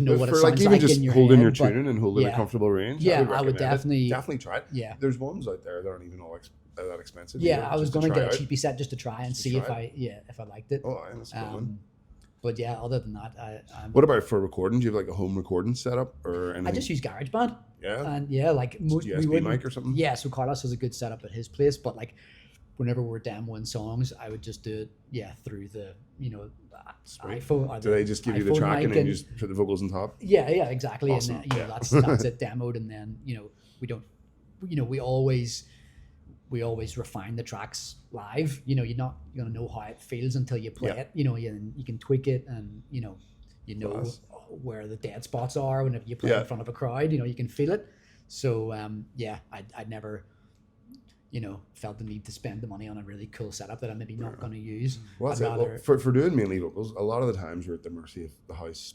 know what it
for
sounds
like even
like
just
in your
holding
head,
your
but
tuning and holding a
yeah.
comfortable range.
Yeah, I
recommend
would
it.
definitely
try it.
Yeah.
There's ones out there that aren't even all that expensive.
Yeah,
you know,
I was
just to
gonna
try
get a
out.
cheapy set just to try and
Just to
see if
try
I liked it.
Oh, that's a good one.
But yeah, other than that,
What about for recording? Do you have like a home recording setup or anything?
I just use GarageBand.
Yeah.
And yeah, like most we
USB
wouldn't.
mic or something?
Yeah, so Carlos has a good setup at his place, but like whenever we're demoing songs, I would just do it, through the, iPhone. Or
Do they just give you the
iPhone
track
mic
and then you just put the vocals on top?
yeah, exactly.
Awesome.
And then,
Yeah.
that's it demoed, and then we don't, we always refine the tracks live. You're not gonna know how it feels until you play
Yeah.
it. You can tweak it, and
Class.
where the dead spots are whenever you play
Yeah.
in front of a crowd. You can feel it. So I'd never felt the need to spend the money on a really cool setup that I'm maybe not going to use.
Well,
I'd
that's it. Well,
rather
for doing mainly vocals, a lot of the times you're at the mercy of the house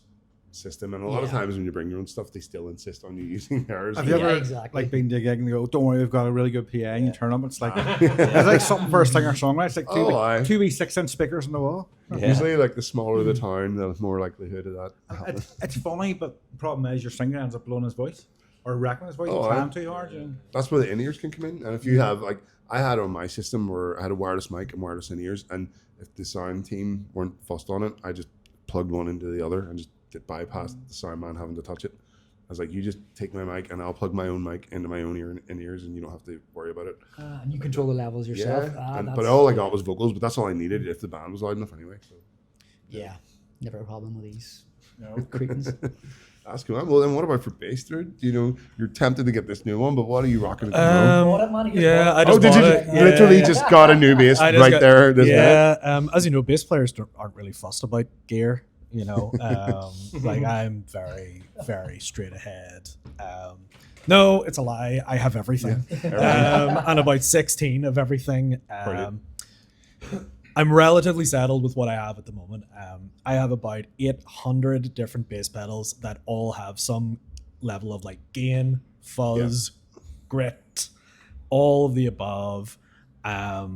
system, and a lot of
Yeah.
times when you bring your own stuff, they still insist on you using theirs.
Have you
Yeah,
ever
exactly.
like been to a gig and they go, "Don't worry, we've got a really good PA," and you turn up, it's like it's like something for a singer songwriter. It's like two,
Oh, aye.
two wee 6-inch speakers on the wall.
Yeah.
Usually, like the smaller the town, the more likelihood of that happening.
It's funny, but the problem is your singer ends up blowing his voice or wrecking his voice,
Oh,
trying
aye.
too hard.
That's where the in-ears can come in. And if you have, like, I had on my system where I had a wireless mic and wireless in-ears, and if the sound team weren't fussed on it, I just plugged one into the other and just bypassed the sound man having to touch it. I was like, you just take my mic and I'll plug my own mic into my own in-ears, and you don't have to worry about it.
and you control the levels yourself.
But all I got was vocals, but that's all I needed if the band was loud enough anyway. So
Never a problem with these
No.
cretins.
that's cool. Well, then what about for bass, dude? You're tempted to get this new one, but what are you rocking at the moment?
Bought it, man, you
Yeah,
bought
I
it.
just
Oh, did
bought
you
it. Yeah.
literally just got a new bass
I just
right
got-
there? This minute?
Yeah, as you know, bass players aren't really fussed about gear. Like I'm very, very straight ahead. No, it's a lie. I have everything, and about 16 of everything.
Brilliant.
I'm relatively settled with what I have at the moment. I have about 800 different bass pedals that all have some level of like gain, fuzz, grit, all of the above. I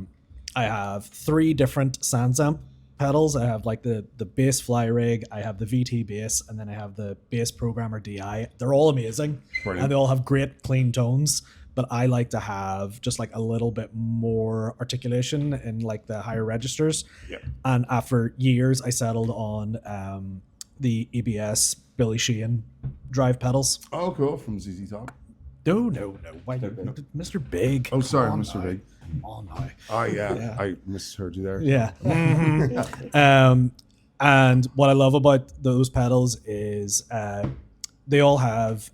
have 3 different SansAmp pedals. I have like the bass fly rig, I have the VT bass, and then I have the bass programmer DI. They're all amazing,
Brilliant.
and they all have great clean tones. But I like to have just like a little bit more articulation in like the higher registers.
Yep.
And after years, I settled on the EBS Billy Sheehan drive pedals.
Oh, cool. From ZZ Top.
No. Why, Mr. Big?
Oh, sorry,
Come on
Mr.
now.
Big.
Come on now.
Oh, yeah.
Yeah.
I misheard you there.
Yeah. And what I love about those pedals is they all have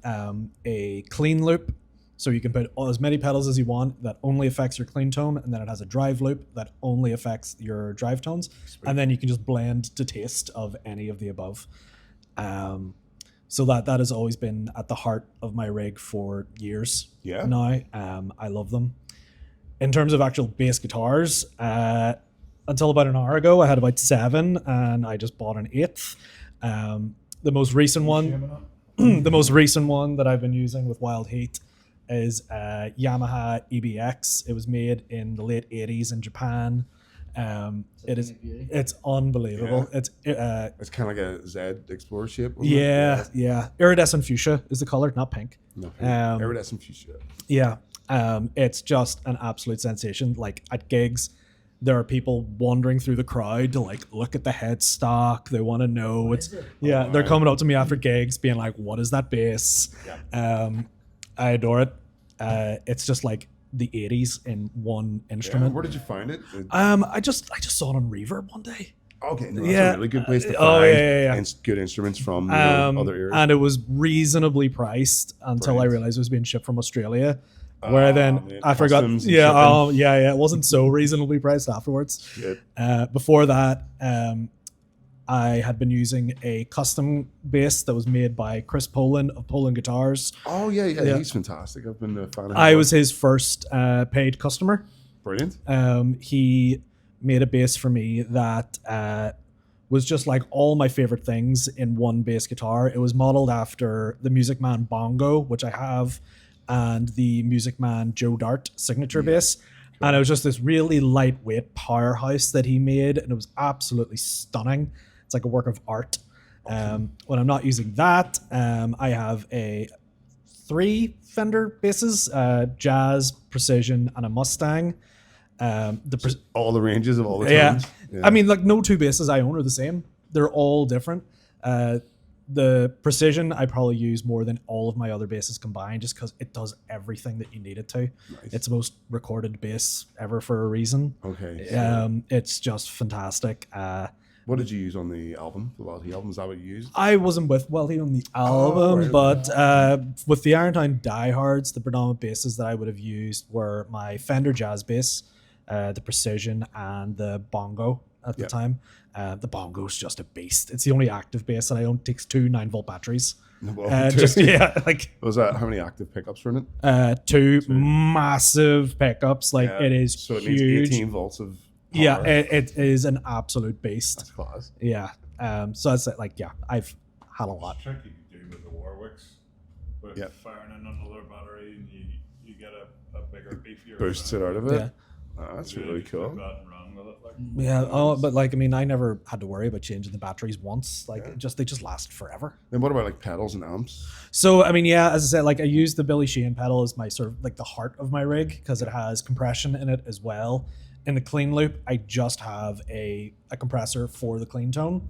a clean loop. So you can put as many pedals as you want that only affects your clean tone, and then it has a drive loop that only affects your drive tones. And then you can just blend to taste of any of the above. So that has always been at the heart of my rig for years.
Yeah.
Now, I love them. In terms of actual bass guitars, until about an hour ago, I had about 7, and I just bought an 8th. The most recent one, the most recent one that I've been using with Wildheat is Yamaha EBX. It was made in the late 80s in Japan. It's unbelievable.
Yeah.
It's
It's kind of like a Z Explorer shape. wasn't it?
yeah. Iridescent fuchsia is the color, not pink.
No,
Um,
iridescent fuchsia.
Yeah. It's just an absolute sensation. Like at gigs, there are people wandering through the crowd to like look at the headstock. They want to know. They're
wow.
coming up to me after gigs, being like, "What is that bass?" I adore it. It's just like the '80s in one
Yeah.
instrument.
Where did you find it?
I just saw it on Reverb one day.
Okay, no, that's
Yeah.
a really good place to find
Oh, yeah.
good instruments from other areas.
And it was reasonably priced until I
Brilliant.
realized it was being shipped from Australia. Where then
man,
I forgot.
customs and
Yeah,
shipping.
it wasn't so reasonably priced afterwards.
Shit.
Before that, I had been using a custom bass that was made by Chris Poland of Poland Guitars.
Oh yeah,
Yeah.
he's fantastic. I've been a fan of him.
I was his first paid customer.
Brilliant.
He made a bass for me that was just like all my favorite things in one bass guitar. It was modeled after the Music Man Bongo, which I have, and the Music Man Joe Dart signature bass. And it was just this really lightweight powerhouse that he made, and it was absolutely stunning. It's like a work of art. When I'm not using that, I have 3 Fender basses, Jazz, Precision, and a Mustang.
All the ranges of all the
Yeah.
tones.
I mean, like no 2 basses I own are the same. They're all different. the precision I probably use more than all of my other basses combined, just because it does everything that you need it to.
Nice.
It's the most recorded bass ever for a reason.
Okay.
It's just fantastic.
What did you use on the album? The Wildheat album? Is that what you used?
I wasn't with Wildheat on the album,
right.
but with the Irontown Diehards, the predominant basses that I would have used were my Fender Jazz bass, the Precision, and the Bongo at the time. The Bongo's just a beast. It's the only active bass that I own. Takes two 9-volt batteries.
Well,
Just like
was that how many active pickups were in it?
two massive pickups. Like it is
So it
huge.
needs 18 volts of power.
Yeah, it is an absolute beast.
That's class.
Yeah. So it's like, yeah, I've had a lot.
It's tricky to do with the Warwicks, with
Yep.
firing in another battery, and you get a bigger, beefier
Boosts
sound.
it out of it.
Yeah.
Oh, that's
You
really
just put
cool.
that and run with it, like.
Yeah. Oh, but like, I mean, I never had to worry about changing the batteries once. Like,
Yeah.
they just last forever.
Then what about like pedals and amps?
So, I mean, yeah, as I said, like I use the Billy Sheehan pedal as my sort of like the heart of my rig because it has compression in it as well. In the clean loop, I just have a compressor for the clean tone.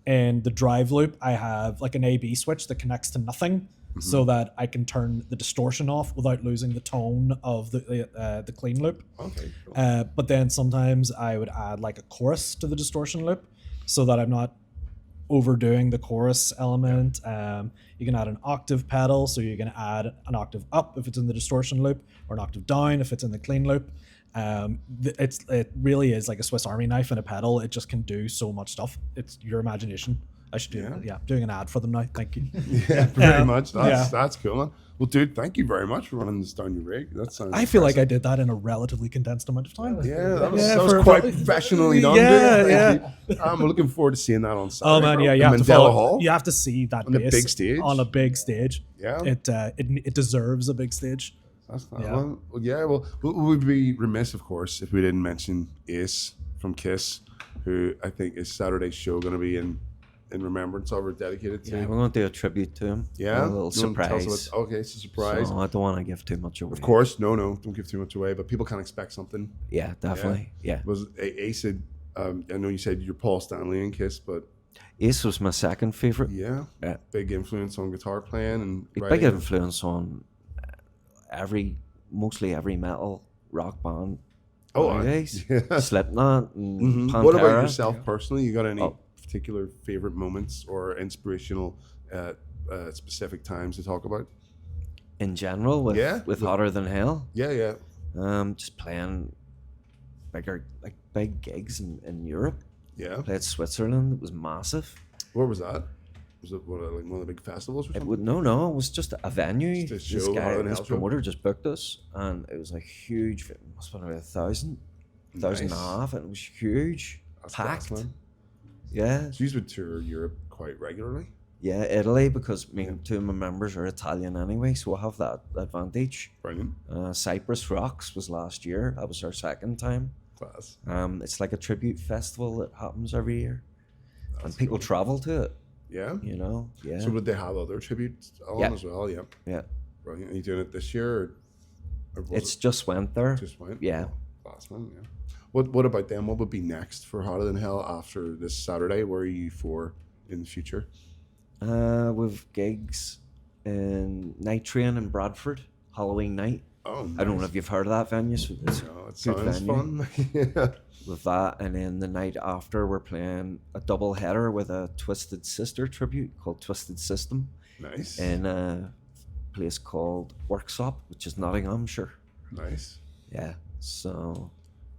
In the drive loop, I have like an A/B switch that connects to nothing, so that I can turn the distortion off without losing the tone of the clean loop.
Okay. Cool.
But then sometimes I would add like a chorus to the distortion loop, so that I'm not overdoing the chorus element. You can add an octave pedal, so you can add an octave up if it's in the distortion loop, or an octave down if it's in the clean loop. It really is like a Swiss Army knife and a pedal. It just can do so much stuff. It's your imagination. I should do doing an ad for them now. Thank you.
Yeah, very much.
yeah.
That's cool, man. Well, dude, thank you very much for running this down your rig. That sounds.
I feel like I did that in a relatively condensed amount of time.
Yeah, that was,
Yeah,
that was
for-
quite professionally done.
Yeah,
dude.
yeah.
Thank you. I'm looking forward to seeing that on Saturday.
Oh man,
bro,
yeah, you
in
have to
Mandela
follow.
Hall.
You have to see that
On the
bass
big stage?
on a big stage.
Yeah.
It deserves a big stage.
That's not
Yeah.
one. Well, yeah. Well, we'd be remiss, of course, if we didn't mention Ace from Kiss, who I think is Saturday's show going to be in remembrance of or dedicated to.
Yeah, we're going to do a tribute to him.
Yeah?
A little
You wanna tell us
surprise.
okay, it's a surprise.
So I don't want to give too much away.
Of course, no, don't give too much away, but people can expect something.
Yeah, definitely. Yeah.
Was Ace? I know you said you're Paul Stanley in Kiss, but
Ace was my second favorite.
yeah,
Yeah.
big influence on guitar playing and
Big
writing.
influence on mostly every metal rock band.
Oh,
nowadays.
yeah.
Slipknot and
Mhm.
Pantera.
What about yourself personally? You got any
Oh.
particular favorite moments or inspirational specific times to talk about?
In general, with
Yeah.
Hotter Than Hell.
Yeah.
Just playing big gigs in Europe.
Yeah.
Played Switzerland. It was massive.
Where was that? Was it like one of the big festivals or
It
something?
would no, it was just a venue.
Just a
This
show,
guy,
Hotter Than
this
Hell show?
promoter just booked us, and it was a huge. It must have been about 1,000 and a
Nice.
half, and it was huge,
That's class,
packed.
man.
Yeah,
So you would tour Europe quite regularly.
yeah, Italy, because I mean, two of my members are Italian anyway, so I have that advantage.
Brilliant.
Cyprus Rocks was last year. That was our second time.
Class.
It's like a tribute festival that happens every year, and
That's
people
cool.
travel to it.
Yeah.
You know, yeah,
So would they have other tributes on
Yeah.
as well? Yeah.
yeah.
Brilliant. Are you doing it this year? Or was
It's
it
just went there.
just went?
Yeah.
Class, man. Yeah. What about them? What would be next for Hotter Than Hell after this Saturday? Where are you for in the future?
With gigs in Night Train in Bradford, Halloween night.
Oh,
I don't know
nice.
if you've heard of that venue. So it's
No, it
good
sounds
venue.
fun. Yeah.
With that, and then the night after, we're playing a double header with a Twisted Sister tribute called Twisted System
Nice.
in a place called Worksop, which is Nottinghamshire.
Nice.
Yeah. So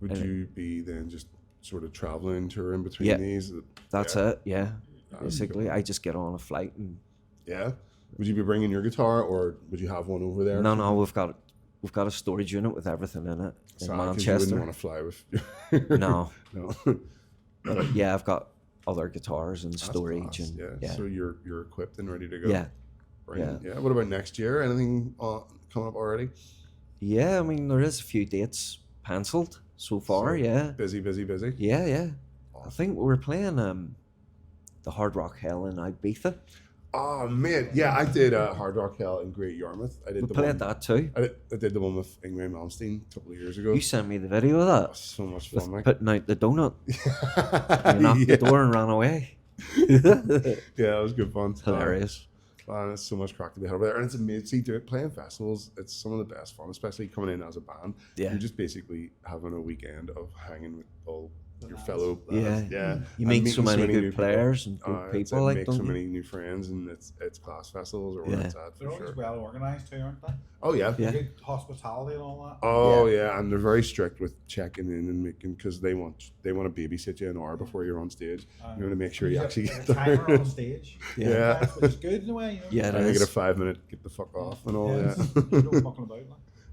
Would
And-
you be then just sort of traveling, touring between
Yeah.
these?
that's
Yeah.
it. Yeah.
That's
Basically,
cool.
I just get on a flight and
Yeah. Would you be bringing your guitar, or would you have one over there?
no, we've got a storage unit with everything in it in
Sorry, 'cause you
Manchester.
wouldn't want to fly with.
No.
No.
But yeah, I've got other guitars and
That's
storage
class,
and
yeah.
yeah.
So you're equipped and ready to go.
Yeah.
Brilliant. Yeah. What about next year? Anything coming up already?
Yeah, I mean there is a few dates penciled so far,
So,
yeah.
Busy.
Yeah. I think we're playing the Hard Rock Hell in Ibiza.
Oh man, yeah, I did Hard Rock Hell in Great Yarmouth. I did
We
the
played
one.
that too.
I did the one with Ingrid Malmsteen a couple of years ago.
You sent me the video of that.
So much
With
fun, like.
putting out the donut. You knocked the door and ran away.
Yeah, it was good fun.
Hilarious.
Man, it's so much crack to be had over there, and it's amazing. See, playing festivals, it's some of the best fun, especially coming in as a band.
Yeah.
You're just basically having a weekend of hanging with all your
lads.
fellow
Yeah.
lads. Yeah.
You
And
meet
meeting
so many
new
good
people.
players and good
It's-
people, like,
make
don't
so
you?
many new friends, and it's class festivals or where
Yeah.
it's at
They're
for
always
sure.
well organised too, aren't they?
Oh yeah.
Yeah.
Good hospitality and all that.
Oh yeah, and they're very strict with checking in and making because they want to babysit you an hour before you're on stage. You want to make sure you actually
get
get
a
there.
timer on stage.
Yeah.
Which is good in a way. You know?
Yeah, it
I think
is.
get a 5 minute get the fuck off and all. Yeah.
No fucking about. Like.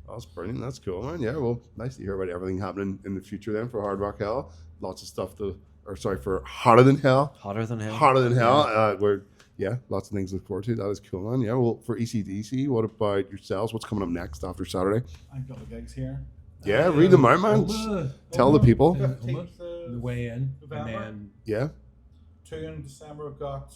That's brilliant. That's cool, man. Yeah, well, nice to hear about everything happening in the future then for Hard Rock Hell. Lots of stuff for Hotter Than Hell.
Hotter than hell.
Hotter Than Hell. Lots of things to look forward to. That is cool, man. Yeah, well, for ECDC, what about yourselves? What's coming up next after Saturday?
I've got the gigs here.
Yeah, read them out, man. Tell the people.
15th
The
of
way in, and
November.
then
Yeah.
2 in December. We've got.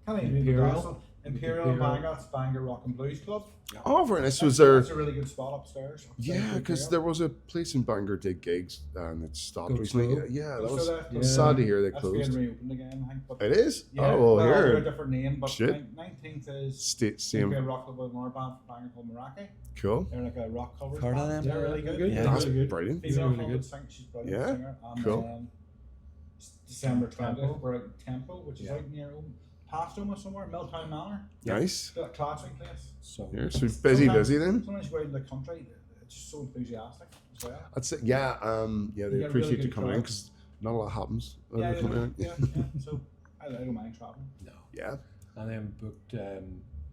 Can't even read
Imperial.
Imperial and Bangor's Bangor Rock and Blues Club.
Oh, very nice. Was there?
That's a really good spot upstairs.
Yeah, because there was a place in Bangor did gigs and it stopped
Go
recently.
slow.
Yeah, that
Go
was
slow, yeah.
it's sad to hear they
That's being
closed.
reopened again, I think. But
It is?
yeah,
Oh, well,
under a
here.
different name, but
Shit.
19th is
Same.
Imperial Rock Club with another band from Bangor called Meraki.
Cool.
They're like a rock cover
Heard of
band.
them?
They're really good.
Yeah,
That's
really good.
brilliant.
Female
Really
frontman
good.
singer, she's a brilliant
Yeah,
singer. And
cool.
then December 20th,
Tempo.
we're at Tempo, which is out near past Oma somewhere, Milltown Manor.
Nice.
It's a classic place.
so
Yeah, so busy then.
Sometimes you go out in the country, it's just so enthusiastic as well.
That's it. Yeah, yeah, they
get
appreciate
really
you
good
coming in
crowd.
because not a lot happens.
Yeah,
Coming in.
yeah. So I don't mind traveling.
no.
Yeah.
And then booked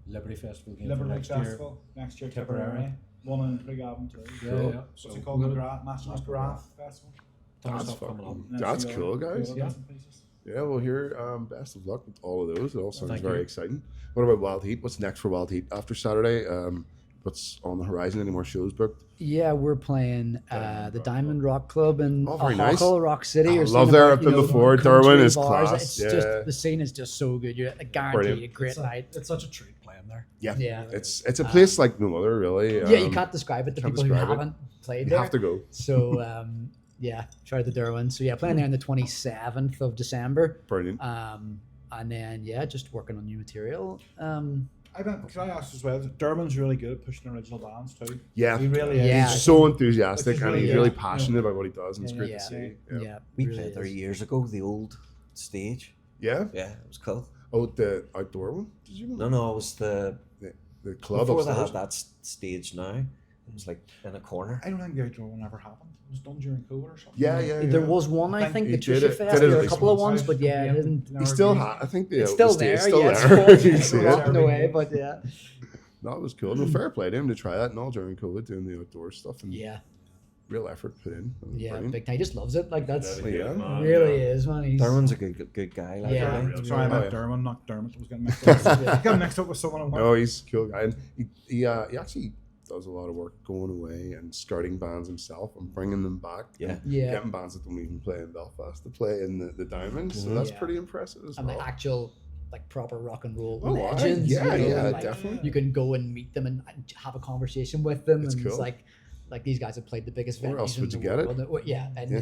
Liberty Festival again for
Liberty
next
Festival next year,
Tipperary.
Tipperary. One in Craigavon too.
year.
Cool.
Yeah, yeah.
What's
So
it called?
we'll-
McGrath, McGrath Festival.
ton of
That's
stuff coming up.
fucking-
Next
That's
year,
cool, guys.
bits and pieces.
Yeah, well, here, best of luck with all of those. It all sounds
Thank
very
you.
exciting. What about Wild Heat? What's next for Wild Heat after Saturday? What's on the horizon? Any more shows booked?
Yeah, we're playing the Diamond Rock Club in
Oh, very nice.
Oaxaca, Rock City.
I
You're
love
seeing
there.
about,
I've been
you know,
before.
country
Darwin is
bars.
class.
It's
Yeah.
just the scene is just so good. You're guaranteed
Brilliant.
a great night.
It's such a treat playing there.
Yeah.
Yeah.
It's a place like no other, really.
Yeah, you can't describe it to
can't
people who
describe it.
haven't played
You
there.
have to go.
So yeah, shout out to Derwin. So yeah, playing there on the 27th of December.
Brilliant.
And then yeah, just working on new material.
Can I ask as well? Dermot's really good at pushing original bands too.
Yeah.
He really is.
Yeah.
He's so enthusiastic
It's
and
really
he's
good.
really
Yeah.
passionate about what he does, and it's
Yeah,
great
yeah.
to see.
Yeah,
We
really
played there
is.
years ago, the old stage.
Yeah?
Yeah, it was cool.
Oh, the outdoor one? Did you know?
No, it was the
The club
before they
upstairs?
had that stage now. It was like in a corner.
I don't think the outdoor one ever happened. It was done during COVID or something.
Yeah, yeah.
There
yeah.
was one, I
I
think,
think
the
he did
Trisha
it-
Fest.
did it
There were
at
a
least
couple of
once.
ones, but yeah, it didn't.
He still I think the
It's still
the
there.
stage still
Yeah, it's
there.
full.
You can see
It's
it.
rotting away, but yeah.
That was cool. No, fair play to him to try that and all during COVID, doing the outdoor stuff and
Yeah,
real effort put in. That was
yeah.
brilliant.
Big time. He just loves it. Like that's
Yeah.
Man,
really
yeah.
is, man. He's
Darwin's a good guy. Like,
Yeah.
really.
Sorry, I
Oh,
meant
yeah.
Dermot, not Dermot. I was getting mixed up. I got mixed up with someone. at work.
No, he's a cool guy. And he actually does a lot of work going away and starting bands himself and bringing them back.
Yeah.
And
yeah,
getting bands that don't even play in Belfast to play in the Diamond. So that's
Yeah.
pretty impressive as
and
well.
like actual like proper rock and roll
Oh, aye.
legends.
Yeah,
you know,
yeah,
like,
definitely.
You can go and meet them and have a conversation with them,
It's
and it's
cool.
like these guys have played the biggest
Where
venues
else
in
would
the
you get
world. Yeah, and
Yeah.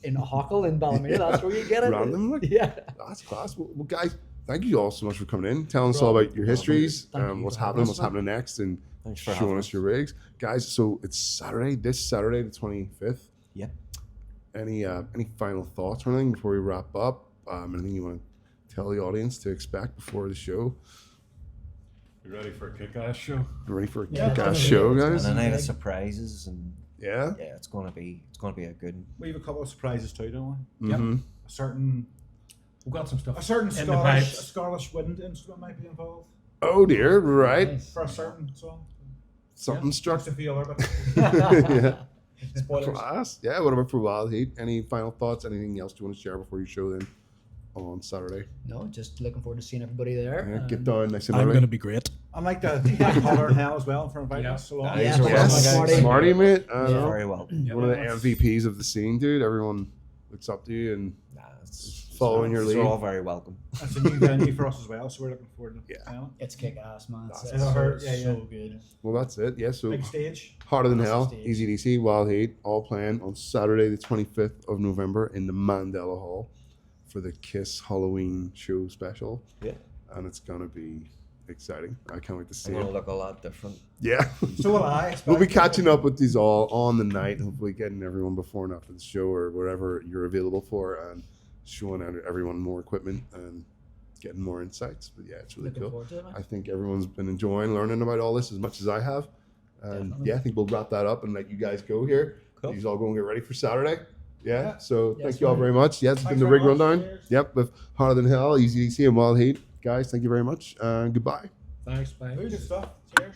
in Oaxaca, in Ballymena, that's where you get it.
Random, like?
Yeah.
That's class. Well, guys, thank you all so much for coming in, telling us all about your histories,
Thank you
what's
for having
happening,
us,
what's
man.
happening next, and
Thanks for
showing
having
us
us.
your rigs, guys. So it's this Saturday, the 25th.
Yep.
Any final thoughts or anything before we wrap up? Anything you want to tell the audience to expect before the show?
You ready for a kick-ass show?
You ready for a
Yeah,
kick-ass
it's
show,
gonna be-
guys?
And a night of surprises, and
Yeah.
yeah, it's gonna be a good.
We have a couple of surprises too, don't we?
Mm-hmm.
A certain
We've got some stuff.
Scottish
in the pipes.
Scottish wind instrument might be involved
Oh dear, right.
for a certain song.
Something struck.
Just a few other bits.
Yeah.
Spoilers.
Class. Yeah. What about for Wild Heat? Any final thoughts? Anything else you want to share before your show then on Saturday?
No, just looking forward to seeing everybody there.
Yeah, get down nice and
I'm
early.
going to be great.
I'd like to thank Holler and Hell as well for inviting
Yeah.
us along.
Yeah,
You're
thanks,
welcome,
Smarty.
guys.
Smarty, mate. I
Yeah.
know.
Very well.
One of the MVPs of the scene, dude. Everyone looks up to you and
Nah, it's
following your
You're
lead.
all very welcome.
It's a new venue for us as well, so we're looking forward to
Yeah.
playing
It's kick ass, man. It's,
That's
it's
it.
so,
Yeah, yeah.
so good.
Well, that's it. Yeah. So
it. Big stage.
Harder Than
Massive
Hell,
stage.
EasyDC, Wild Heat, all playing on Saturday, the 25th of November in the Mandela Hall for the Kiss Halloween show special,
Yeah.
and it's gonna be exciting. I can't wait to see
It's going
it.
to look a lot different.
Yeah.
So will I.
We'll be catching up with these all on the night, hopefully getting everyone before and after the show or wherever you're available for, and showing everyone more equipment and getting more insights. But yeah, it's really
Looking
cool.
forward to it, man.
I think everyone's been enjoying learning about all this as much as I have. And
Definitely.
yeah, I think we'll wrap that up and let you guys go here.
Cool.
You all go and get ready for Saturday. Yeah. So
Yes,
thank you all
man.
very much. Yeah, it's been
Thanks
the
very
Rig
much.
Rundown.
Cheers.
Yep, with Harder Than Hell, Easy DC, and Wildheat. Guys, thank you very much. And goodbye.
Thanks, bye.
Good stuff. Cheers.